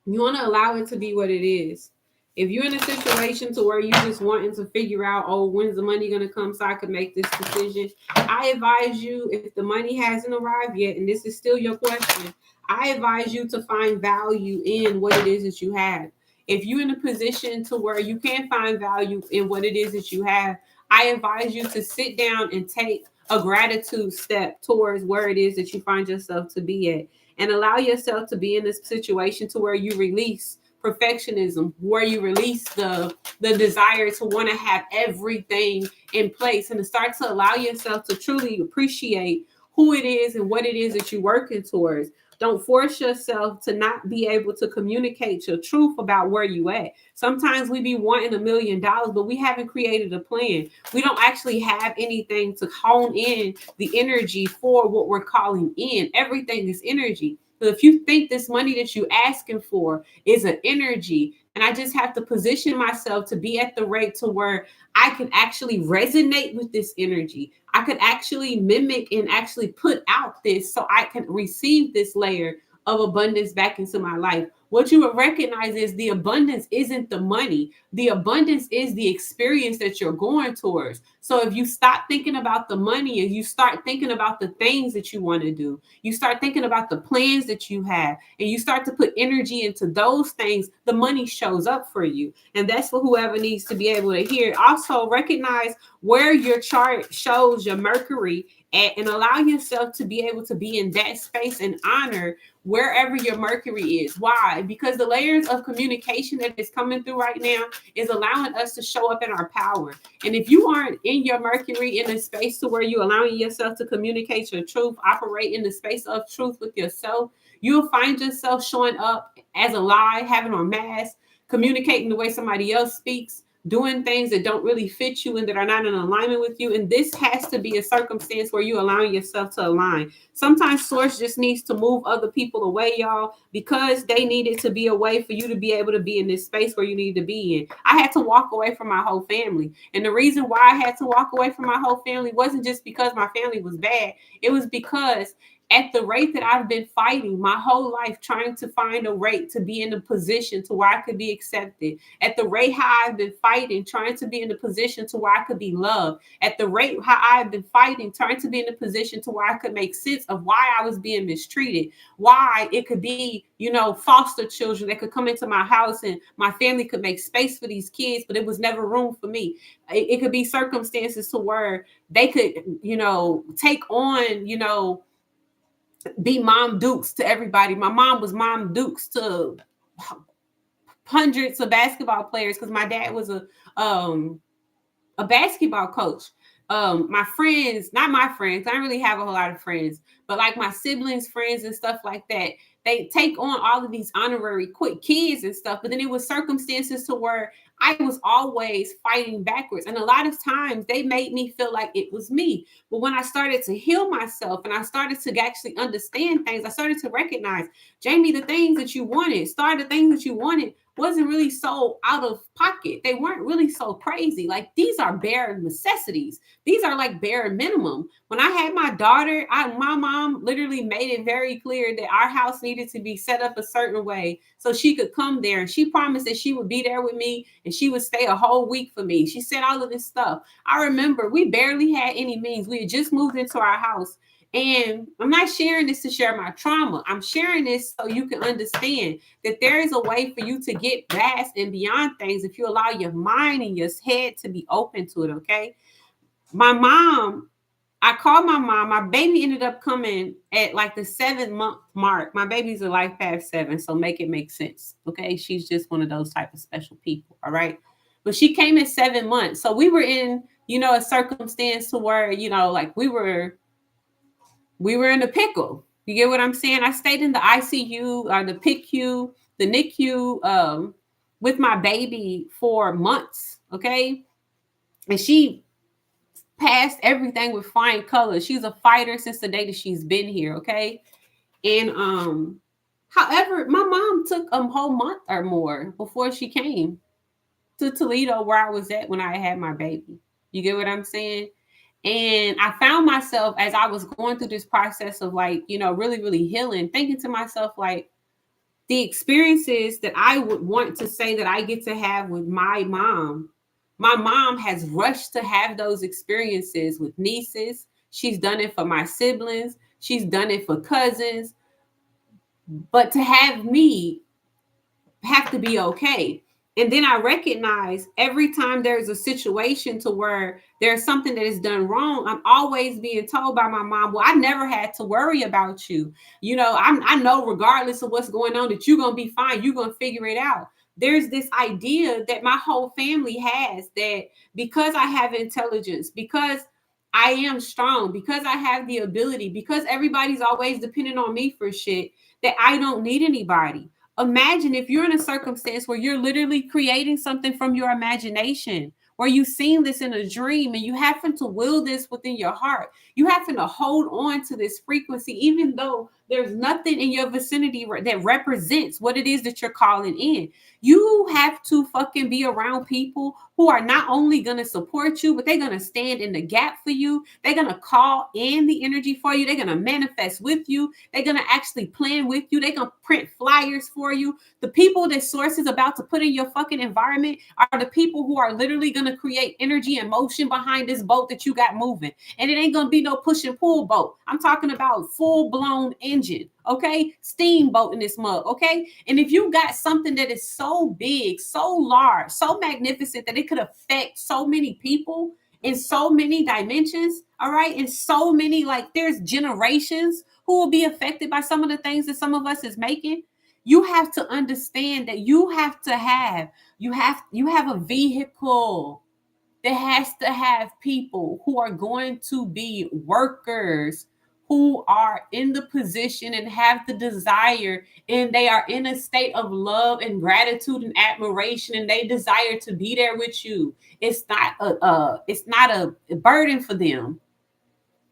You want to allow it to be what it is. If you're in a situation to where you just wanting to figure out, oh, when's the money going to come so I can make this decision, I advise you, if the money hasn't arrived yet, and this is still your question, I advise you to find value in what it is that you have. If you're in a position to where you can find value in what it is that you have, I advise you to sit down and take a gratitude step towards where it is that you find yourself to be at, and allow yourself to be in this situation to where you release perfectionism, where you release the desire to want to have everything in place, and to start to allow yourself to truly appreciate who it is and what it is that you're working towards. Don't force yourself to not be able to communicate your truth about where you at. Sometimes we be wanting $1 million, but we haven't created a plan. We don't actually have anything to hone in the energy for what we're calling in. Everything is energy. So if you think this money that you're asking for is an energy, and I just have to position myself to be at the rate to where I can actually resonate with this energy. I could actually mimic and actually put out this so I can receive this layer of abundance back into my life. What you will recognize is the abundance isn't the money. The abundance is the experience that you're going towards. So if you stop thinking about the money and you start thinking about the things that you want to do, you start thinking about the plans that you have, and you start to put energy into those things, the money shows up for you. And that's for whoever needs to be able to hear. Also recognize where your chart shows your Mercury at, and allow yourself to be able to be in that space and honor wherever your Mercury is. Why? Because the layers of communication that is coming through right now is allowing us to show up in our power. And if you aren't in your Mercury in a space to where you're allowing yourself to communicate your truth, operate in the space of truth with yourself, you'll find yourself showing up as a lie, having on mask, communicating the way somebody else speaks, doing things that don't really fit you and that are not in alignment with you. And this has to be a circumstance where you're allowing yourself to align. Sometimes source just needs to move other people away, y'all, because they needed to be away for you to be able to be in this space where you need to be in. I had to walk away from my whole family. And the reason why I had to walk away from my whole family wasn't just because my family was bad. It was because At the rate that I've been fighting my whole life, trying to find a rate to be in a position to where I could be accepted, at the rate how I've been fighting, trying to be in a position to where I could be loved, at the rate how I've been fighting, trying to be in a position to where I could make sense of why I was being mistreated, why it could be, foster children that could come into my house and my family could make space for these kids, but it was never room for me. It could be circumstances to where they could, take on, be mom dukes to everybody. My mom was mom dukes to hundreds of basketball players because my dad was a basketball coach. My friends, not my friends, I don't really have a whole lot of friends, but like my siblings, friends, and stuff like that, they take on all of these honorary quick kids and stuff. But then it was circumstances to where I was always fighting backwards. And a lot of times they made me feel like it was me. But when I started to heal myself and I started to actually understand things, I started to recognize, Jamie, the things that you wanted, the things that you wanted wasn't really so out of pocket. They weren't really so crazy. Like, these are bare necessities. These are like bare minimum. When I had my daughter, my mom literally made it very clear that our house needed to be set up a certain way so she could come there. And she promised that she would be there with me and she would stay a whole week for me. She said all of this stuff. I remember we barely had any means. We had just moved into our house. And I'm not sharing this to share my trauma. I'm sharing this so you can understand that there is a way for you to get past and beyond things if you allow your mind and your head to be open to it, okay? I called my mom. My baby ended up coming at like the 7-month mark. My baby's a life path 7, so make it make sense, okay? She's just one of those type of special people, all right? But she came at 7 months. So we were in, a circumstance to where, like we were in a pickle. You get what I'm saying? I stayed in the ICU or the PICU, the NICU, with my baby for months. Okay. And she passed everything with flying colors. She's a fighter since the day that she's been here. Okay. And, however, my mom took a whole month or more before she came to Toledo where I was at when I had my baby. You get what I'm saying? And I found myself as I was going through this process of like, really, really healing, thinking to myself, like, the experiences that I would want to say that I get to have with my mom has rushed to have those experiences with nieces. She's done it for my siblings. She's done it for cousins. But to have me have to be okay. And then I recognize every time there's a situation to where there's something that is done wrong, I'm always being told by my mom, well, I never had to worry about you. I know regardless of what's going on that you're going to be fine. You're going to figure it out. There's this idea that my whole family has that because I have intelligence, because I am strong, because I have the ability, because everybody's always depending on me for shit, that I don't need anybody. Imagine if you're in a circumstance where you're literally creating something from your imagination, where you've seen this in a dream and you happen to will this within your heart. You happen to hold on to this frequency, even though there's nothing in your vicinity that represents what it is that you're calling in. You have to fucking be around people who are not only going to support you, but they're going to stand in the gap for you. They're going to call in the energy for you. They're going to manifest with you. They're going to actually plan with you. They're going to print flyers for you. The people that Source is about to put in your fucking environment are the people who are literally going to create energy and motion behind this boat that you got moving. And it ain't going to be no push and pull boat. I'm talking about full blown engine. Okay, steamboat in this mug. Okay, and if you got something that is so big, so large, so magnificent that it could affect so many people in so many dimensions, all right, and so many, like, there's generations who will be affected by some of the things that some of us is making. You have to understand that you have a vehicle that has to have people who are going to be workers, who are in the position and have the desire, and they are in a state of love and gratitude and admiration, and they desire to be there with you. It's not a burden for them.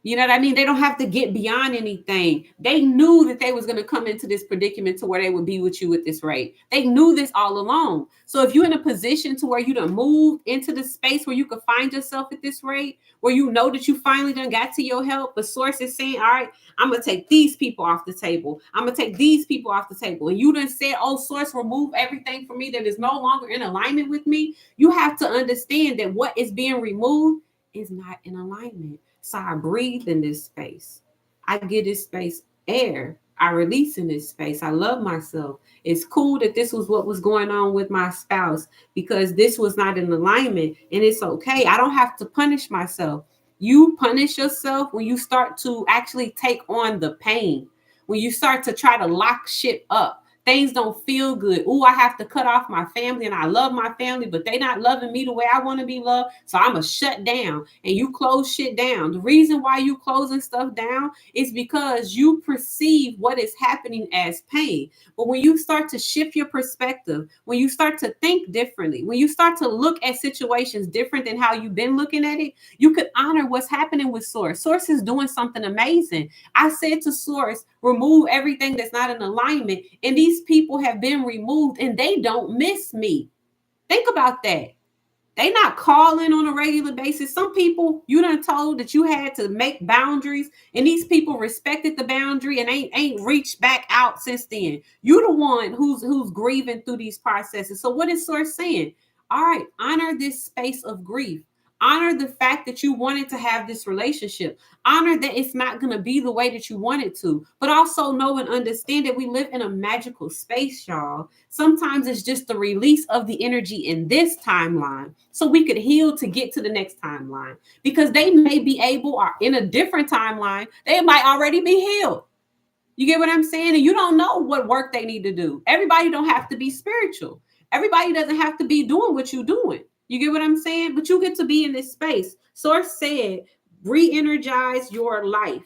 You know what I mean? They don't have to get beyond anything. They knew that they was going to come into this predicament to where they would be with you at this rate. They knew this all along. So if you're in a position to where you done moved into the space where you could find yourself at this rate, where you know that you finally done got to your help, but source is saying, all right, I'm going to take these people off the table. I'm going to take these people off the table. And you done said, oh, source, remove everything from me that is no longer in alignment with me. You have to understand that what is being removed is not in alignment. So I breathe in this space. I give this space air. I release in this space. I love myself. It's cool that this was what was going on with my spouse because this was not in alignment, and it's okay. I don't have to punish myself. You punish yourself when you start to actually take on the pain, when you start to try to lock shit up. Things don't feel good. Oh, I have to cut off my family, and I love my family, but they not loving me the way I want to be loved. So I'm going to shut down, and you close shit down. The reason why you closing stuff down is because you perceive what is happening as pain. But when you start to shift your perspective, when you start to think differently, when you start to look at situations different than how you've been looking at it, you could honor what's happening with Source. Source is doing something amazing. I said to Source, remove everything that's not in alignment. And these people have been removed and they don't miss me. Think about that. They not calling on a regular basis. Some people you done told that you had to make boundaries, and these people respected the boundary and ain't reached back out since then. You the one who's grieving through these processes. So what is Source saying? All right, honor this space of grief. Honor the fact that you wanted to have this relationship. Honor that it's not going to be the way that you want it to, but also know and understand that we live in a magical space, y'all. Sometimes it's just the release of the energy in this timeline so we could heal to get to the next timeline, because they may be able, or in a different timeline, they might already be healed. You get what I'm saying? And you don't know what work they need to do. Everybody don't have to be spiritual. Everybody doesn't have to be doing what you're doing. You get what I'm saying? But you get to be in this space. Source said, re-energize your life.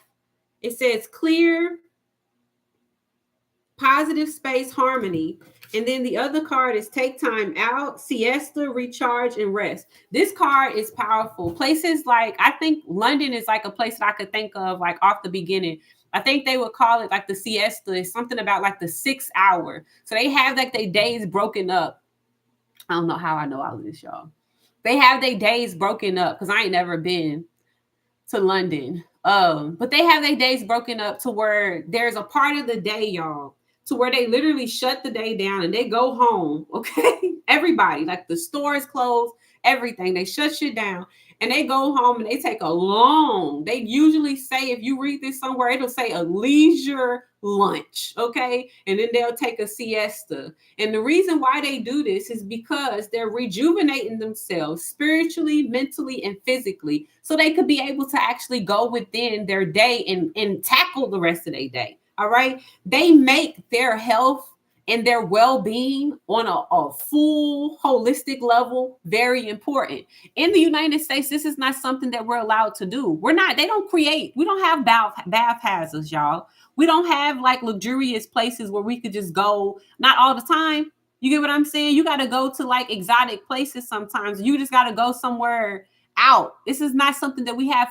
It says clear, positive space, harmony. And then the other card is take time out, siesta, recharge, and rest. This card is powerful. Places like, I think London is like a place that I could think of like off the beginning. I think they would call it like the siesta. It's something about like the 6 hour. So they have like their days broken up. I don't know how I know all of this, y'all. They have their days broken up because I ain't never been to London. But they have their days broken up to where there's a part of the day, y'all, to where they literally shut the day down and they go home. Okay. Everybody, like the stores closed, everything. They shut shit down and they go home and they take a long, they usually say, if you read this somewhere, it'll say a leisure lunch. Okay. And then they'll take a siesta. And the reason why they do this is because they're rejuvenating themselves spiritually, mentally, and physically, so they could be able to actually go within their day and tackle the rest of their day. All right. They make their health and their well-being on a full holistic level very important. In the United States, this is not something that we're allowed to do. We don't have bath houses, y'all. We don't have like luxurious places where we could just go, not all the time. You get what I'm saying? You got to go to like exotic places sometimes. You just got to go somewhere out. This is not something that we have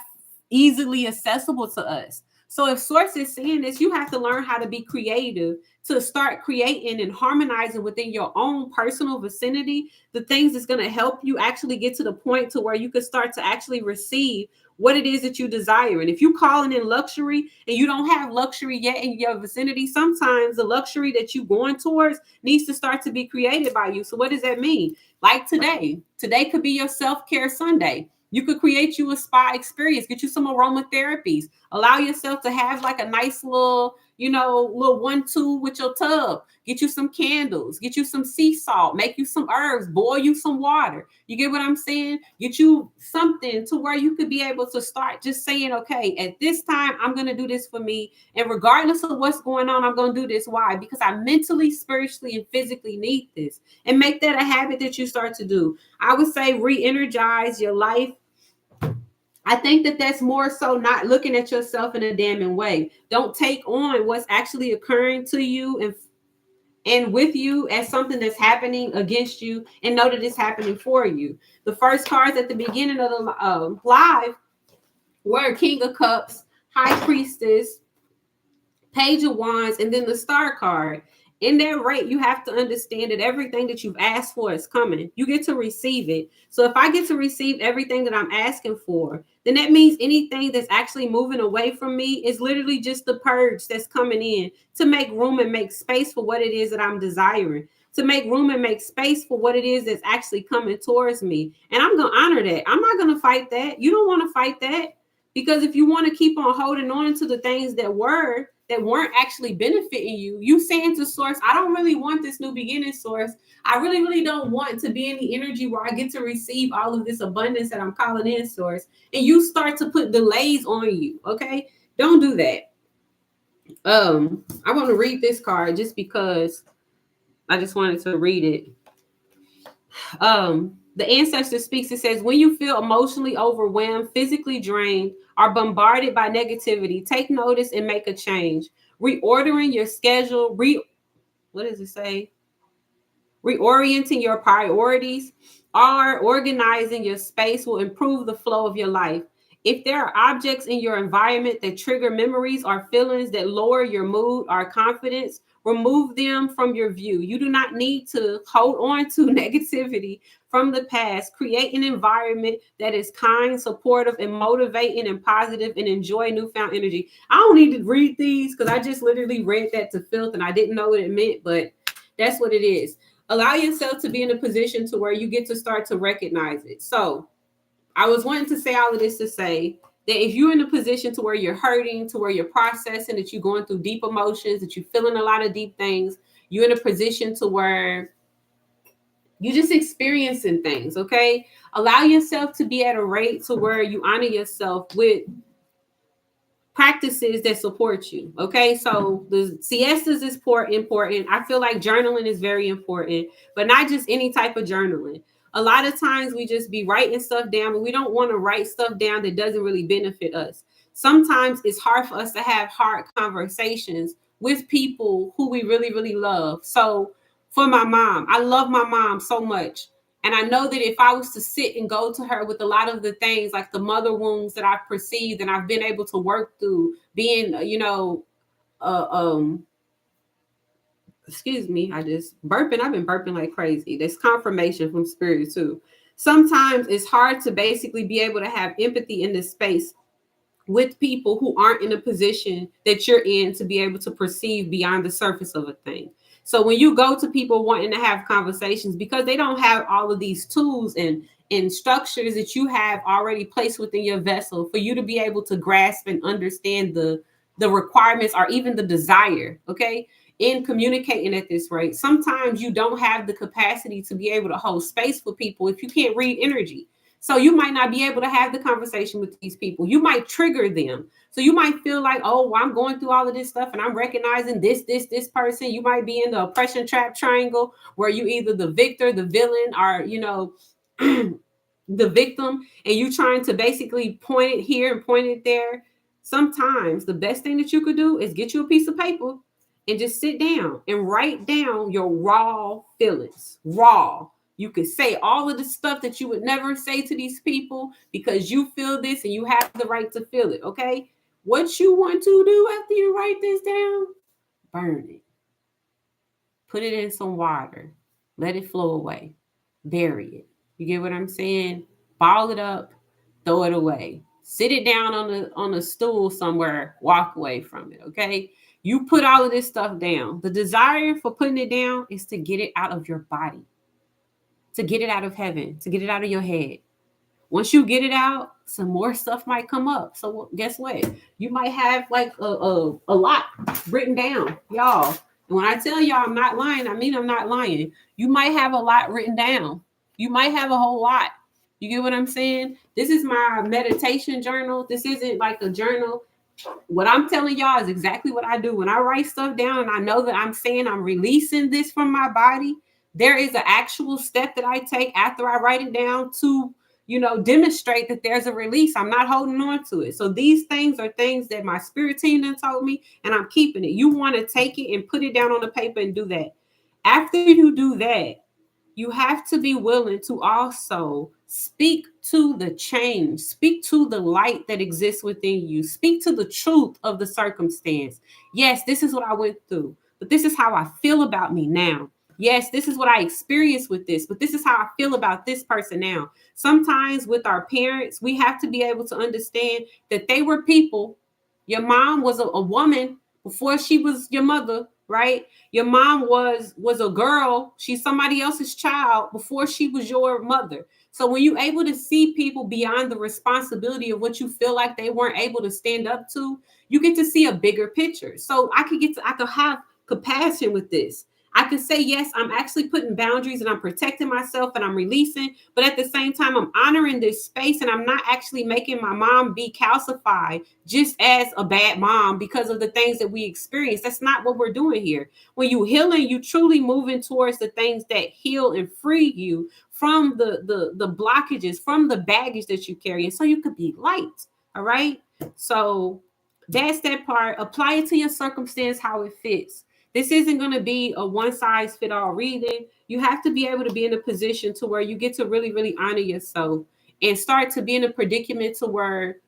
easily accessible to us. So if Source is saying this, you have to learn how to be creative to start creating and harmonizing within your own personal vicinity the things that's going to help you actually get to the point to where you can start to actually receive what it is that you desire. And if you're calling in luxury and you don't have luxury yet in your vicinity, sometimes the luxury that you're going towards needs to start to be created by you. So what does that mean? Like today could be your self-care Sunday. You could create you a spa experience, get you some aromatherapies, allow yourself to have like a nice little 1-2 with your tub, get you some candles, get you some sea salt, make you some herbs, boil you some water. You get what I'm saying? Get you something to where you could be able to start just saying, okay, at this time, I'm going to do this for me. And regardless of what's going on, I'm going to do this. Why? Because I mentally, spiritually, and physically need this. And make that a habit that you start to do. I would say re-energize your life. I think that that's more so not looking at yourself in a damning way. Don't take on what's actually occurring to you and with you as something that's happening against you, and know that it's happening for you. The first cards at the beginning of the live Word King of Cups, High Priestess, Page of Wands, and then the Star card. In that rate, you have to understand that everything that you've asked for is coming. You get to receive it. So if I get to receive everything that I'm asking for, then that means anything that's actually moving away from me is literally just the purge that's coming in to make room and make space for what it is that I'm desiring, to make room and make space for what it is that's actually coming towards me. And I'm going to honor that. I'm not going to fight that. You don't want to fight that. Because if you want to keep on holding on to the things that weren't actually benefiting you, you saying to source, I don't really want this new beginning, source. I really, really don't want to be in the energy where I get to receive all of this abundance that I'm calling in, source. And you start to put delays on you. Okay. Don't do that. I want to read this card just because I just wanted to read it. The ancestor speaks. It says, when you feel emotionally overwhelmed, physically drained, are bombarded by negativity, take notice and make a change. Reordering your schedule, what does it say? Reorienting your priorities or organizing your space will improve the flow of your life. If there are objects in your environment that trigger memories or feelings that lower your mood or confidence, remove them from your view. You do not need to hold on to negativity from the past. Create an environment that is kind, supportive, and motivating and positive, and enjoy newfound energy. I don't need to read these because I just literally read that to filth and I didn't know what it meant, but that's what it is. Allow yourself to be in a position to where you get to start to recognize it. So I was wanting to say all of this to say that if you're in a position to where you're hurting, to where you're processing, that you're going through deep emotions, that you're feeling a lot of deep things, you're in a position to where you're just experiencing things, okay? Allow yourself to be at a rate to where you honor yourself with practices that support you. Okay. So the siestas is important. I feel like journaling is very important, but not just any type of journaling. A lot of times we just be writing stuff down, but we don't want to write stuff down that doesn't really benefit us. Sometimes it's hard for us to have hard conversations with people who we really, really love. So for my mom, I love my mom so much. And I know that if I was to sit and go to her with a lot of the things like the mother wounds that I've perceived and I've been able to work through, being, uh, um, excuse me, I just burping. I've been burping like crazy. There's confirmation from spirit too. Sometimes it's hard to basically be able to have empathy in this space with people who aren't in a position that you're in to be able to perceive beyond the surface of a thing. So when you go to people wanting to have conversations because they don't have all of these tools and structures that you have already placed within your vessel for you to be able to grasp and understand the requirements or even the desire, okay? In communicating at this rate, sometimes you don't have the capacity to be able to hold space for people if you can't read energy. So you might not be able to have the conversation with these people. You might trigger them. So you might feel like, oh, well, I'm going through all of this stuff and I'm recognizing this person. You might be in the oppression trap triangle where you either the victor, the villain, or, the victim, and you trying to basically point it here and point it there. Sometimes the best thing that you could do is get you a piece of paper and just sit down and write down your raw feelings. Raw. You could say all of the stuff that you would never say to these people because you feel this and you have the right to feel it. Okay. What you want to do after you write this down, burn it. Put it in some water. Let it flow away. Bury it. You get what I'm saying? Ball it up, throw it away. Sit it down on a stool somewhere, walk away from it. Okay. You put all of this stuff down. The desire for putting it down is to get it out of your body, to get it out of heaven, to get it out of your head. Once you get it out, some more stuff might come up. So guess what? You might have like a lot written down, y'all. And when I tell y'all I'm not lying, I mean I'm not lying. You might have a lot written down. You might have a whole lot. You get what I'm saying? This is my meditation journal. This isn't like a journal. What I'm telling y'all is exactly what I do. When I write stuff down and I know that I'm saying I'm releasing this from my body, there is an actual step that I take after I write it down to, demonstrate that there's a release. I'm not holding on to it. So these things are things that my spirit team done told me, and I'm keeping it. You want to take it and put it down on the paper and do that. After you do that, you have to be willing to also speak to the change, speak to the light that exists within you, speak to the truth of the circumstance. Yes, this is what I went through, but this is how I feel about me now. Yes, this is what I experienced with this, but this is how I feel about this person now. Sometimes with our parents, we have to be able to understand that they were people. Your mom was a woman before she was your mother, right? Your mom was a girl. She's somebody else's child before she was your mother. So when you're able to see people beyond the responsibility of what you feel like they weren't able to stand up to, you get to see a bigger picture. So I could have compassion with this. I can say, yes, I'm actually putting boundaries and I'm protecting myself and I'm releasing, but at the same time, I'm honoring this space and I'm not actually making my mom be calcified just as a bad mom because of the things that we experience. That's not what we're doing here. When you healing, you truly moving towards the things that heal and free you from the blockages, from the baggage that you carry, and so you could be light. All right. So that's that part. Apply it to your circumstance how it fits. This isn't going to be a one size fit all reading. You have to be able to be in a position to where you get to really, really honor yourself and start to be in a predicament to where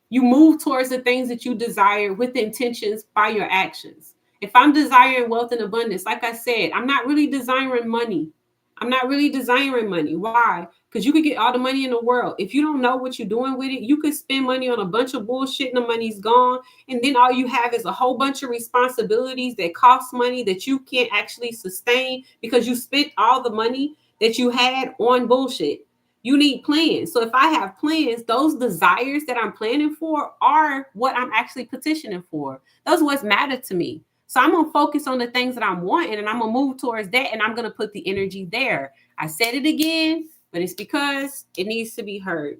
you move towards the things that you desire with intentions by your actions. If I'm desiring wealth and abundance, like I said, I'm not really desiring money. I'm not really desiring money. Why? Because you could get all the money in the world. If you don't know what you're doing with it, you could spend money on a bunch of bullshit and the money's gone. And then all you have is a whole bunch of responsibilities that cost money that you can't actually sustain because you spent all the money that you had on bullshit. You need plans. So if I have plans, those desires that I'm planning for are what I'm actually petitioning for. Those what's matter to me. So I'm gonna focus on the things that I'm wanting and I'm gonna move towards that and I'm gonna put the energy there. I said it again, but it's because it needs to be heard.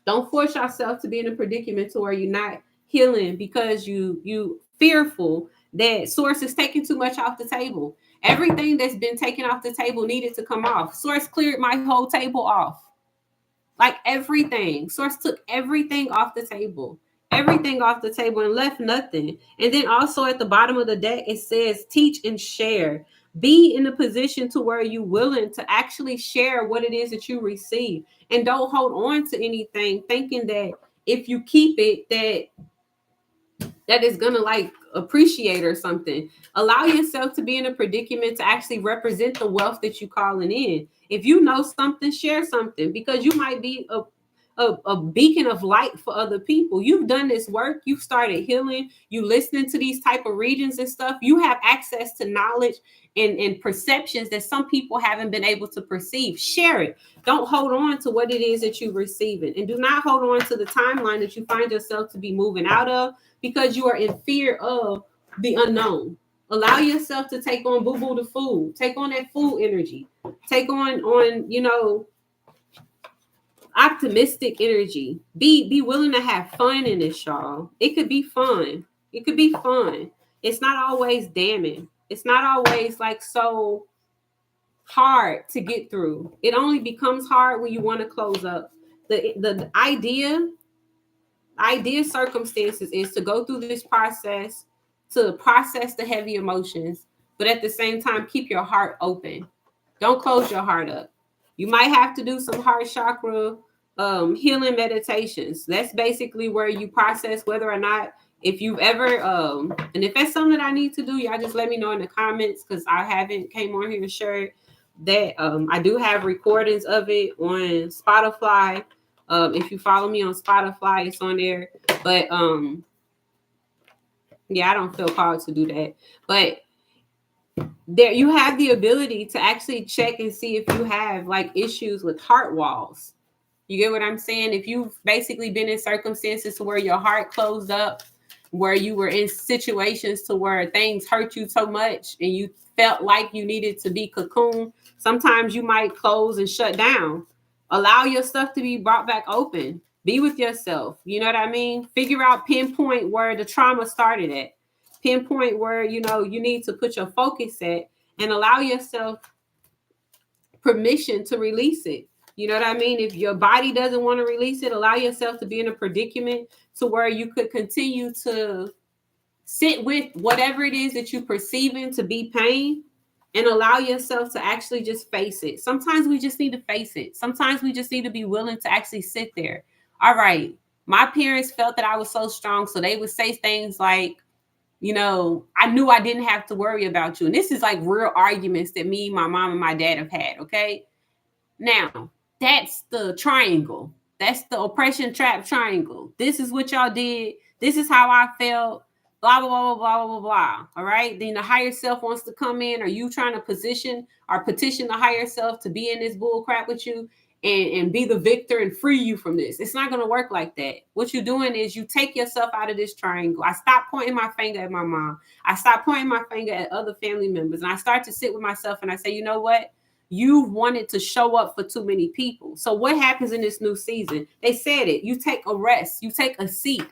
Don't force yourself to be in a predicament to where you're not healing because you fearful that source is taking too much off the table. Everything that's been taken off the table needed to come off. Source cleared my whole table off. Like everything. Source took everything off the table. Everything off the table and left nothing. And then also at the bottom of the deck, it says teach and share. Be in a position to where you're willing to actually share what it is that you receive. And don't hold on to anything thinking that if you keep it, that is gonna like appreciate or something. Allow yourself to be in a predicament to actually represent the wealth that you calling in. If you know something, share something because you might be a beacon of light for other people. You've done this work, you've started healing, you listening to these type of readings and stuff. You have access to knowledge and perceptions that some people haven't been able to perceive. Share it. Don't hold on to what it is that you're receiving. And do not hold on to the timeline that you find yourself to be moving out of because you are in fear of the unknown. Allow yourself to take on boo-boo the food. Take on that food energy. Take on, optimistic energy. Be willing to have fun in this, y'all. It could be fun. It could be fun. It's not always damning. It's not always like so hard to get through. It only becomes hard when you want to close up. The idea circumstances is to go through this process to process the heavy emotions, but at the same time keep your heart open. Don't close your heart up. You might have to do some heart chakra healing meditations. That's basically where you process whether or not if you've ever and if that's something that I need to do, y'all just let me know in the comments because I haven't came on here and shared that. I do have recordings of it on Spotify. If you follow me on Spotify, it's on there. But yeah, I don't feel called to do that. But there you have the ability to actually check and see if you have like issues with heart walls. You get what I'm saying? If you've basically been in circumstances to where your heart closed up, where you were in situations to where things hurt you so much and you felt like you needed to be cocoon, sometimes you might close and shut down. Allow your stuff to be brought back open. Be with yourself. You know what I mean? Figure out, pinpoint where the trauma started at. Pinpoint where, you need to put your focus at and allow yourself permission to release it. You know what I mean? If your body doesn't want to release it, allow yourself to be in a predicament to where you could continue to sit with whatever it is that you're perceiving to be pain and allow yourself to actually just face it. Sometimes we just need to face it. Sometimes we just need to be willing to actually sit there. All right, my parents felt that I was so strong, so they would say things like, I knew I didn't have to worry about you. And this is like real arguments that me, my mom, and my dad have had. Okay. Now, that's the triangle. That's the oppression trap triangle. This is what y'all did. This is how I felt. Blah, blah, blah, blah, blah, blah, blah. All right. Then the higher self wants to come in. Are you trying to position or petition the higher self to be in this bull crap with you and be the victor and free you from this? It's not going to work like that. What you're doing is you take yourself out of this triangle. I stop pointing my finger at my mom. I stop pointing my finger at other family members. And I start to sit with myself and I say, you know what? You wanted to show up for too many people. So what happens in this new season? They said it. You take a rest. You take a seat.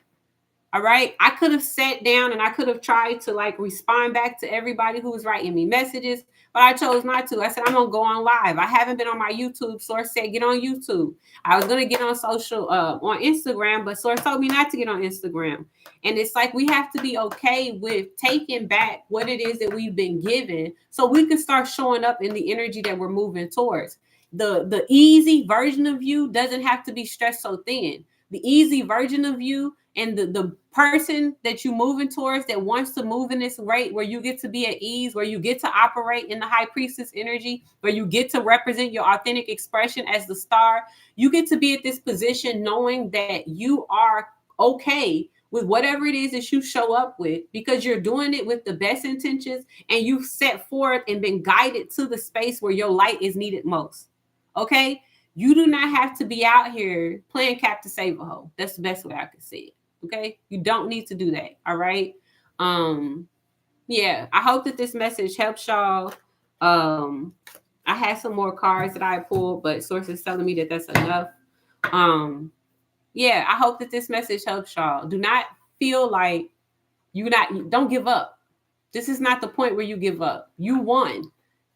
All right. I could have sat down and I could have tried to like respond back to everybody who was writing me messages, but I chose not to. I said, I'm going to go on live. I haven't been on my YouTube. Source said, get on YouTube. I was going to get on on Instagram, but Source told me not to get on Instagram. And it's like, we have to be okay with taking back what it is that we've been given so we can start showing up in the energy that we're moving towards. The easy version of you doesn't have to be stretched so thin. The easy version of you and the person that you're moving towards that wants to move in this rate where you get to be at ease, where you get to operate in the high priestess energy, where you get to represent your authentic expression as the star, you get to be at this position knowing that you are okay with whatever it is that you show up with because you're doing it with the best intentions and you've set forth and been guided to the space where your light is needed most. Okay? You do not have to be out here playing Captain Save-A-Ho. That's the best way I can see it. Okay, you don't need to do that. All right. Yeah, I hope that this message helps y'all. I had some more cards that I pulled, but sources telling me that that's enough. Yeah, I hope that this message helps y'all. Do not feel like don't give up. This is not the point where you give up. You won.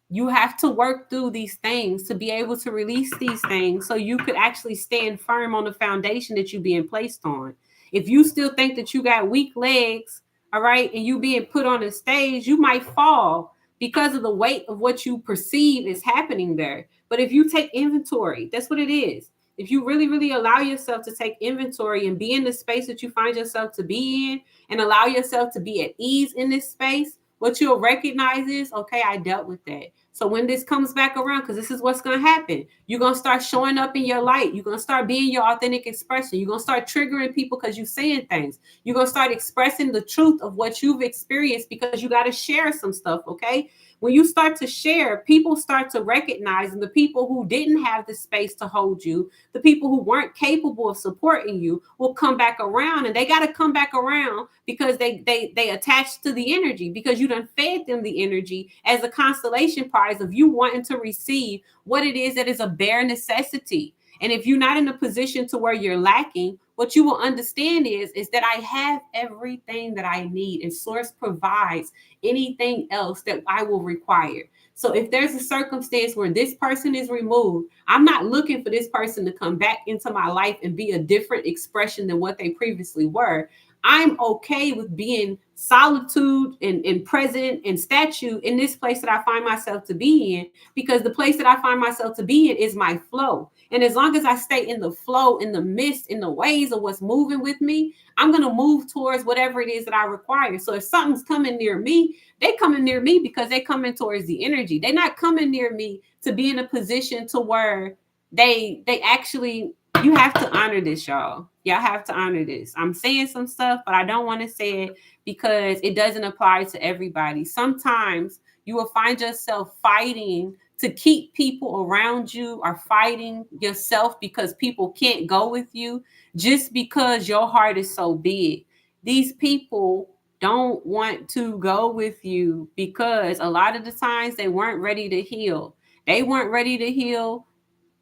You have to work through these things to be able to release these things so you could actually stand firm on the foundation that you're being placed on. If you still think that you got weak legs, all right, and you being put on a stage, you might fall because of the weight of what you perceive is happening there. But if you take inventory, that's what it is. If you really, really allow yourself to take inventory and be in the space that you find yourself to be in and allow yourself to be at ease in this space, what you'll recognize is, okay, I dealt with that. So when this comes back around, because this is what's going to happen, you're going to start showing up in your light. You're going to start being your authentic expression. You're going to start triggering people because you're saying things. You're going to start expressing the truth of what you've experienced because you got to share some stuff, okay? When you start to share, people start to recognize, and the people who didn't have the space to hold you, the people who weren't capable of supporting you will come back around, and they got to come back around because they attach to the energy because you done fed them the energy as a constellation prize of you wanting to receive what it is that is a bare necessity. And if you're not in a position to where you're lacking, what you will understand is that I have everything that I need, and Source provides anything else that I will require. So if there's a circumstance where this person is removed, I'm not looking for this person to come back into my life and be a different expression than what they previously were. I'm okay with being solitude and present and statue in this place that I find myself to be in, because the place that I find myself to be in is my flow. And as long as I stay in the flow, in the midst, in the ways of what's moving with me, I'm going to move towards whatever it is that I require. So if something's coming near me, they coming near me because they coming towards the energy. They're not coming near me to be in a position to where they actually, you have to honor this, y'all. Y'all have to honor this. I'm saying some stuff, but I don't want to say it because it doesn't apply to everybody. Sometimes you will find yourself fighting to keep people around you, or fighting yourself because people can't go with you just because your heart is so big. These people don't want to go with you because a lot of the times they weren't ready to heal. They weren't ready to heal.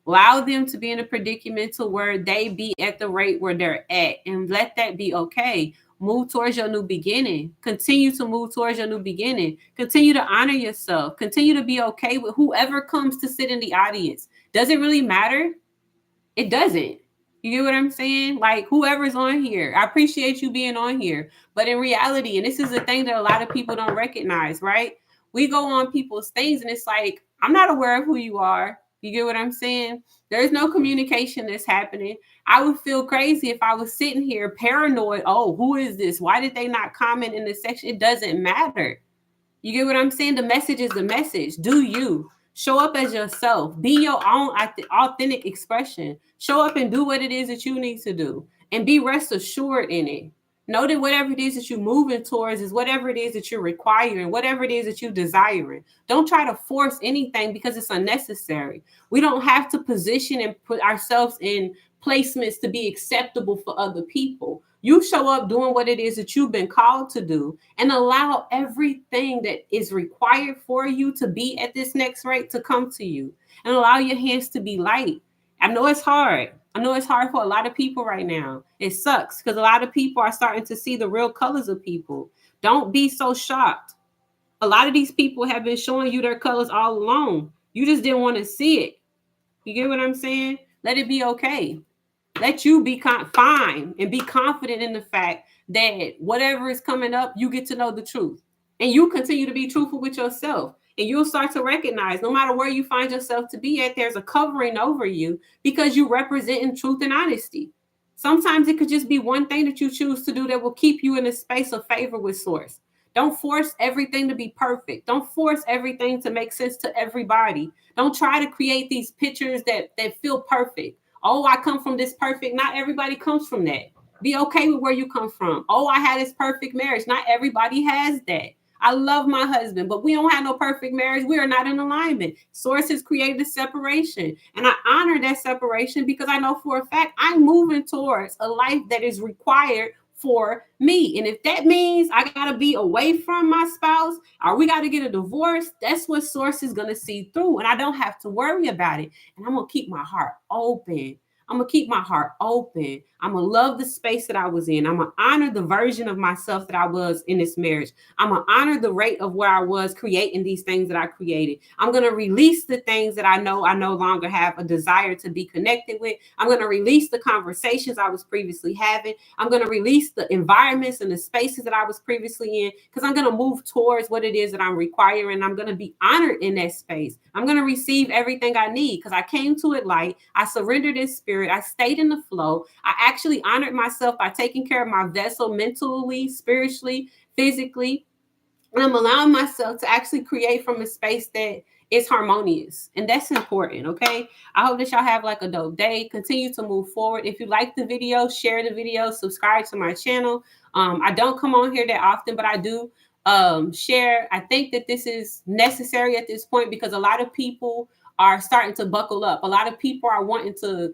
Allow them to be in a predicament to where they be at the rate where they're at, and let that be okay. Move towards your new beginning. Continue to move towards your new beginning. Continue to honor yourself. Continue to be okay with whoever comes to sit in the audience. Does it really matter? It doesn't. You get what I'm saying? Like, whoever's on here, I appreciate you being on here. But in reality, and this is the thing that a lot of people don't recognize, right? We go on people's things and it's like, I'm not aware of who you are. You get what I'm saying? There's no communication that's happening. I would feel crazy if I was sitting here paranoid. Oh, who is this? Why did they not comment in this section? It doesn't matter. You get what I'm saying? The message is the message. Do you show up as yourself? Be your own authentic expression. Show up and do what it is that you need to do, and be rest assured in it. Know that whatever it is that you're moving towards is whatever it is that you're requiring, whatever it is that you're desiring. Don't try to force anything because it's unnecessary. We don't have to position and put ourselves in placements to be acceptable for other people. You show up doing what it is that you've been called to do, and allow everything that is required for you to be at this next rate to come to you, and allow your hands to be light. I know it's hard. I know it's hard for a lot of people right now. It sucks because a lot of people are starting to see the real colors of people. Don't be so shocked. A lot of these people have been showing you their colors all along. You just didn't want to see it. You get what I'm saying? Let it be okay. Let you be fine and be confident in the fact that whatever is coming up, you get to know the truth. And you continue to be truthful with yourself. And you'll start to recognize no matter where you find yourself to be at, there's a covering over you because you represent in truth and honesty. Sometimes it could just be one thing that you choose to do that will keep you in a space of favor with source. Don't force everything to be perfect. Don't force everything to make sense to everybody. Don't try to create these pictures that feel perfect. Oh, I come from this perfect. Not everybody comes from that. Be okay with where you come from. Oh, I had this perfect marriage. Not everybody has that. I love my husband, but we don't have no perfect marriage. We are not in alignment. Source has created a separation, and I honor that separation because I know for a fact I'm moving towards a life that is required for me. And if that means I got to be away from my spouse or we got to get a divorce, that's what source is going to see through. And I don't have to worry about it. And I'm going to keep my heart open. I'm going to keep my heart open. I'm going to love the space that I was in. I'm going to honor the version of myself that I was in this marriage. I'm going to honor the rate of where I was creating these things that I created. I'm going to release the things that I know I no longer have a desire to be connected with. I'm going to release the conversations I was previously having. I'm going to release the environments and the spaces that I was previously in because I'm going to move towards what it is that I'm requiring. I'm going to be honored in that space. I'm going to receive everything I need because I came to it light. I surrendered in spirit. I stayed in the flow. I actually honored myself by taking care of my vessel mentally, spiritually, physically. And I'm allowing myself to actually create from a space that is harmonious. And that's important, okay? I hope that y'all have like a dope day. Continue to move forward. If you like the video, share the video, subscribe to my channel. I don't come on here that often, but I do share. I think that this is necessary at this point because a lot of people are starting to buckle up. A lot of people are wanting to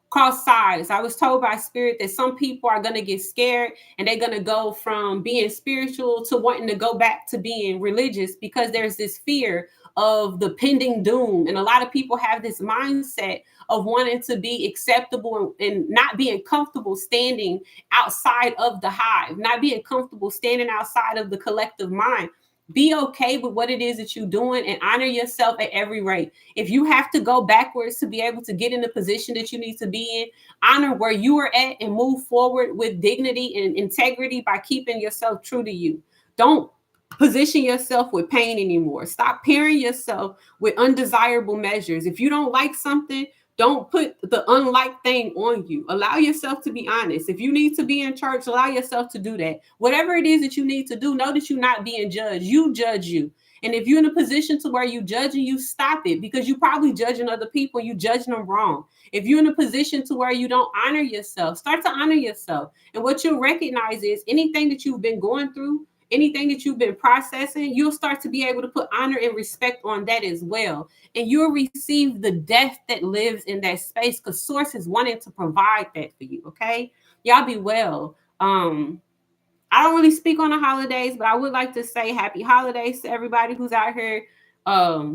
cross sides. I was told by spirit that some people are going to get scared and they're going to go from being spiritual to wanting to go back to being religious because there's this fear of the pending doom. And a lot of people have this mindset of wanting to be acceptable and not being comfortable standing outside of the hive, not being comfortable standing outside of the collective mind. Be okay with what it is that you're doing and honor yourself at every rate. If you have to go backwards to be able to get in the position that you need to be in, honor where you are at and move forward with dignity and integrity by keeping yourself true to you. Don't position yourself with pain anymore. Stop pairing yourself with undesirable measures. If you don't like something, don't put the unlike thing on you. Allow yourself to be honest. If you need to be in church, allow yourself to do that. Whatever it is that you need to do, know that you're not being judged. You judge you. And if you're in a position to where you judging, you stop it because you're probably judging other people. You judging them wrong. If you're in a position to where you don't honor yourself, start to honor yourself. And what you'll recognize is anything that you've been going through, anything that you've been processing, you'll start to be able to put honor and respect on that as well. And you'll receive the depth that lives in that space because source is wanting to provide that for you. Okay. Y'all be well. I don't really speak on the holidays, but I would like to say happy holidays to everybody who's out here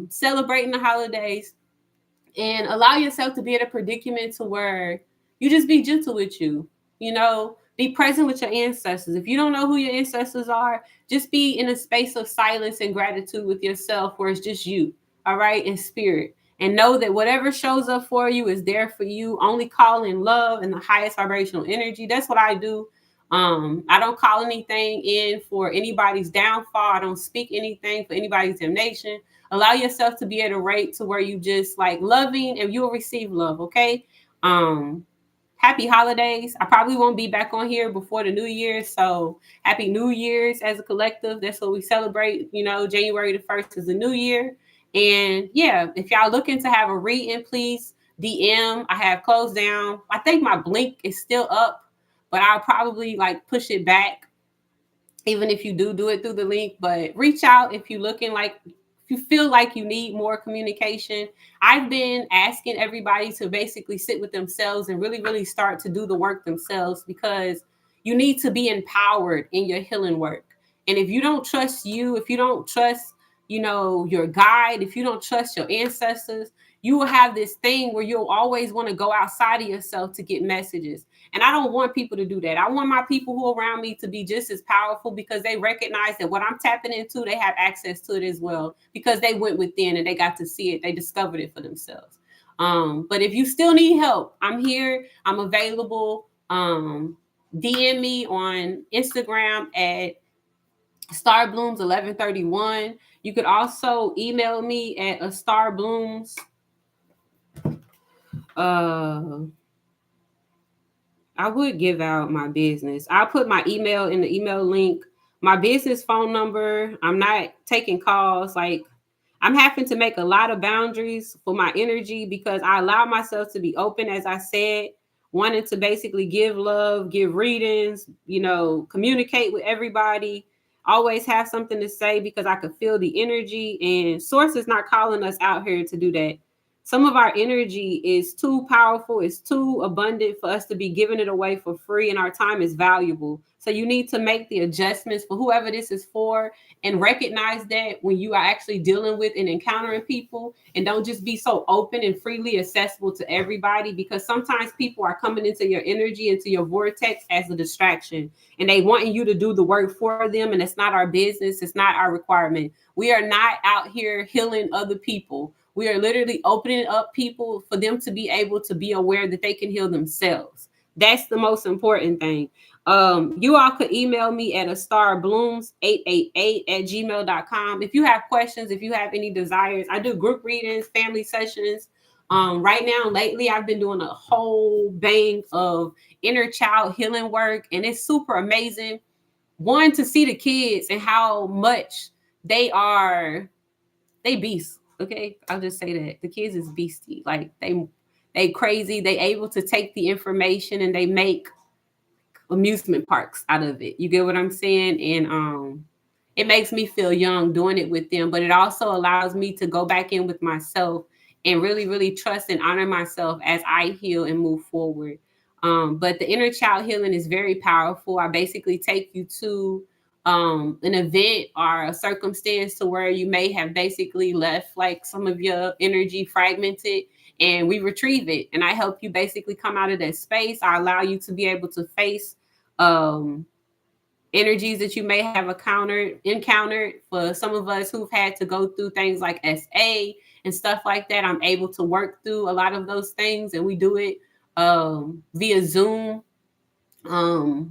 celebrating the holidays, and allow yourself to be in a predicament to where you just be gentle with you, you know, be present with your ancestors. If you don't know who your ancestors are, just be in a space of silence and gratitude with yourself where it's just you, all right, in spirit. And know that whatever shows up for you is there for you. Only call in love and the highest vibrational energy. That's what I do. I don't call anything in for anybody's downfall. I don't speak anything for anybody's damnation. Allow yourself to be at a rate to where you just like loving and you'll receive love. Okay. Um, Happy holidays. I probably won't be back on here before the new year. So happy New Year's as a collective. That's what we celebrate. You know, January the 1st is the new year. And yeah, if y'all looking to have a reading, please DM. I have closed down. I think my blink is still up, but I'll probably like push it back even if you do it through the link. But reach out if you're looking like, if you feel like you need more communication. I've been asking everybody to basically sit with themselves and really, really start to do the work themselves, because you need to be empowered in your healing work. And if you don't trust you, if you don't trust, you know, your guide, if you don't trust your ancestors, you will have this thing where you'll always want to go outside of yourself to get messages. And I don't want people to do that. I want my people who are around me to be just as powerful, because they recognize that what I'm tapping into, they have access to it as well, because they went within and they got to see it. They discovered it for themselves. But if you still need help, I'm here. I'm available. DM me on Instagram at starblooms1131. You could also email me at a starblooms. I would give out my business. I'll put my email in the email link, my business phone number. I'm not taking calls. Like, I'm having to make a lot of boundaries for my energy, because I allow myself to be open, as I said, wanting to basically give love, give readings, you know, communicate with everybody, always have something to say, because I could feel the energy, and source is not calling us out here to do that. Some of our energy is too powerful, it's too abundant for us to be giving it away for free, and our time is valuable. So you need to make the adjustments for whoever this is for, and recognize that when you are actually dealing with and encountering people, and don't just be so open and freely accessible to everybody, because sometimes people are coming into your energy, into your vortex as a distraction, and they wanting you to do the work for them, and it's not our business, it's not our requirement. We are not out here healing other people. We are literally opening up people for them to be able to be aware that they can heal themselves. That's the most important thing. You all could email me at a starblooms888 at gmail.com. If you have questions, if you have any desires, I do group readings, family sessions. Right now, lately, I've been doing a whole bang of inner child healing work, and it's super amazing. One, to see the kids and how much they beasts. Okay, I'll just say that the kids is beastie. Like they crazy. They able to take the information and they make amusement parks out of it. You get what I'm saying? And it makes me feel young doing it with them, but it also allows me to go back in with myself and really, really trust and honor myself as I heal and move forward. But the inner child healing is very powerful. I basically take you to an event or a circumstance to where you may have basically left like some of your energy fragmented, and we retrieve it, and I help you basically come out of that space. I allow you to be able to face um energies that you may have encountered. For some of us who've had to go through things like SA and stuff like that, I'm able to work through a lot of those things, and we do it via Zoom,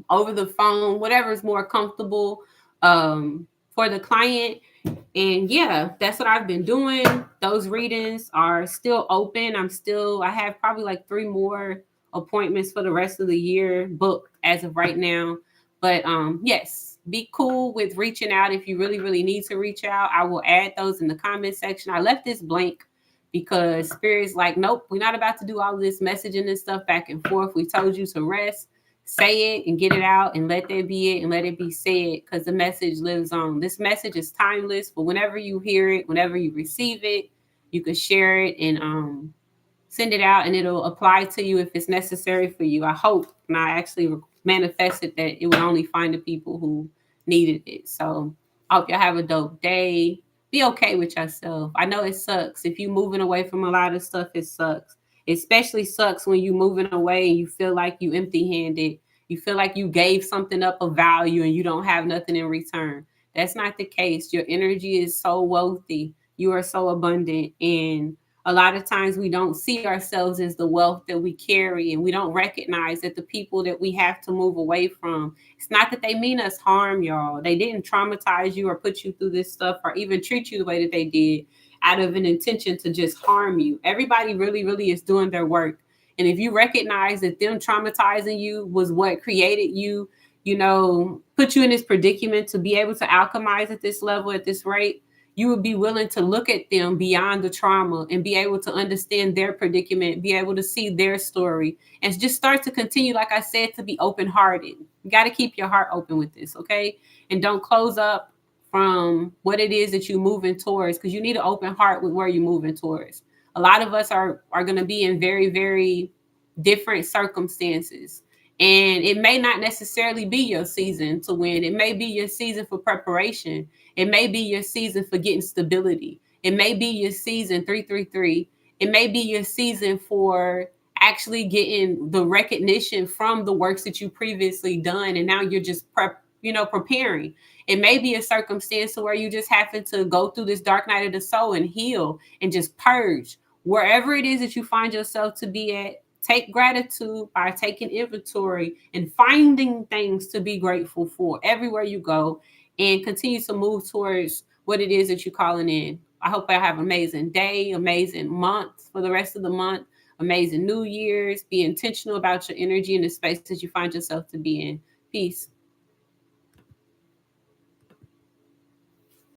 over the phone, whatever is more comfortable for the client. And yeah, that's what I've been doing. Those readings are still open. I have probably like 3 more appointments for the rest of the year booked as of right now. But yes, be cool with reaching out if you really, really need to reach out. I will add those in the comment section. I left this blank because Spirit's like, nope, we're not about to do all this messaging and stuff back and forth. We told you to rest, say it and get it out, and let that be it, and let it be said, because the message lives on. This message is timeless, but whenever you hear it, whenever you receive it, you can share it and send it out, and it'll apply to you if it's necessary for you. I hope, and I actually manifested that it would only find the people who needed it. So I hope y'all have a dope day. Be okay with yourself. I know it sucks. If you moving away from a lot of stuff, it sucks. It especially sucks when you moving away and you feel like you empty-handed. You feel like you gave something up of value and you don't have nothing in return. That's not the case. Your energy is so wealthy. You are so abundant. And A lot of times we don't see ourselves as the wealth that we carry, and we don't recognize that the people that we have to move away from, it's not that they mean us harm, y'all. They didn't traumatize you or put you through this stuff or even treat you the way that they did out of an intention to just harm you. Everybody really, really is doing their work. And if you recognize that them traumatizing you was what created you, put you in this predicament to be able to alchemize at this level, at this rate, you would be willing to look at them beyond the trauma and be able to understand their predicament, be able to see their story, and just start to continue, like I said, to be open hearted. You got to keep your heart open with this, okay? And don't close up from what it is that you're moving towards, because you need an open heart with where you're moving towards. A lot of us are going to be in very, very different circumstances. And it may not necessarily be your season to win. It may be your season for preparation. It may be your season for getting stability. It may be your season 333. It may be your season for actually getting the recognition from the works that you previously done, and now you're just preparing. It may be a circumstance where you just happen to go through this dark night of the soul and heal and just purge. Wherever it is that you find yourself to be at, take gratitude by taking inventory and finding things to be grateful for everywhere you go, and continue to move towards what it is that you're calling in. I hope I have an amazing day, amazing month for the rest of the month, amazing New Year's. Be intentional about your energy in the space that you find yourself to be in. Peace.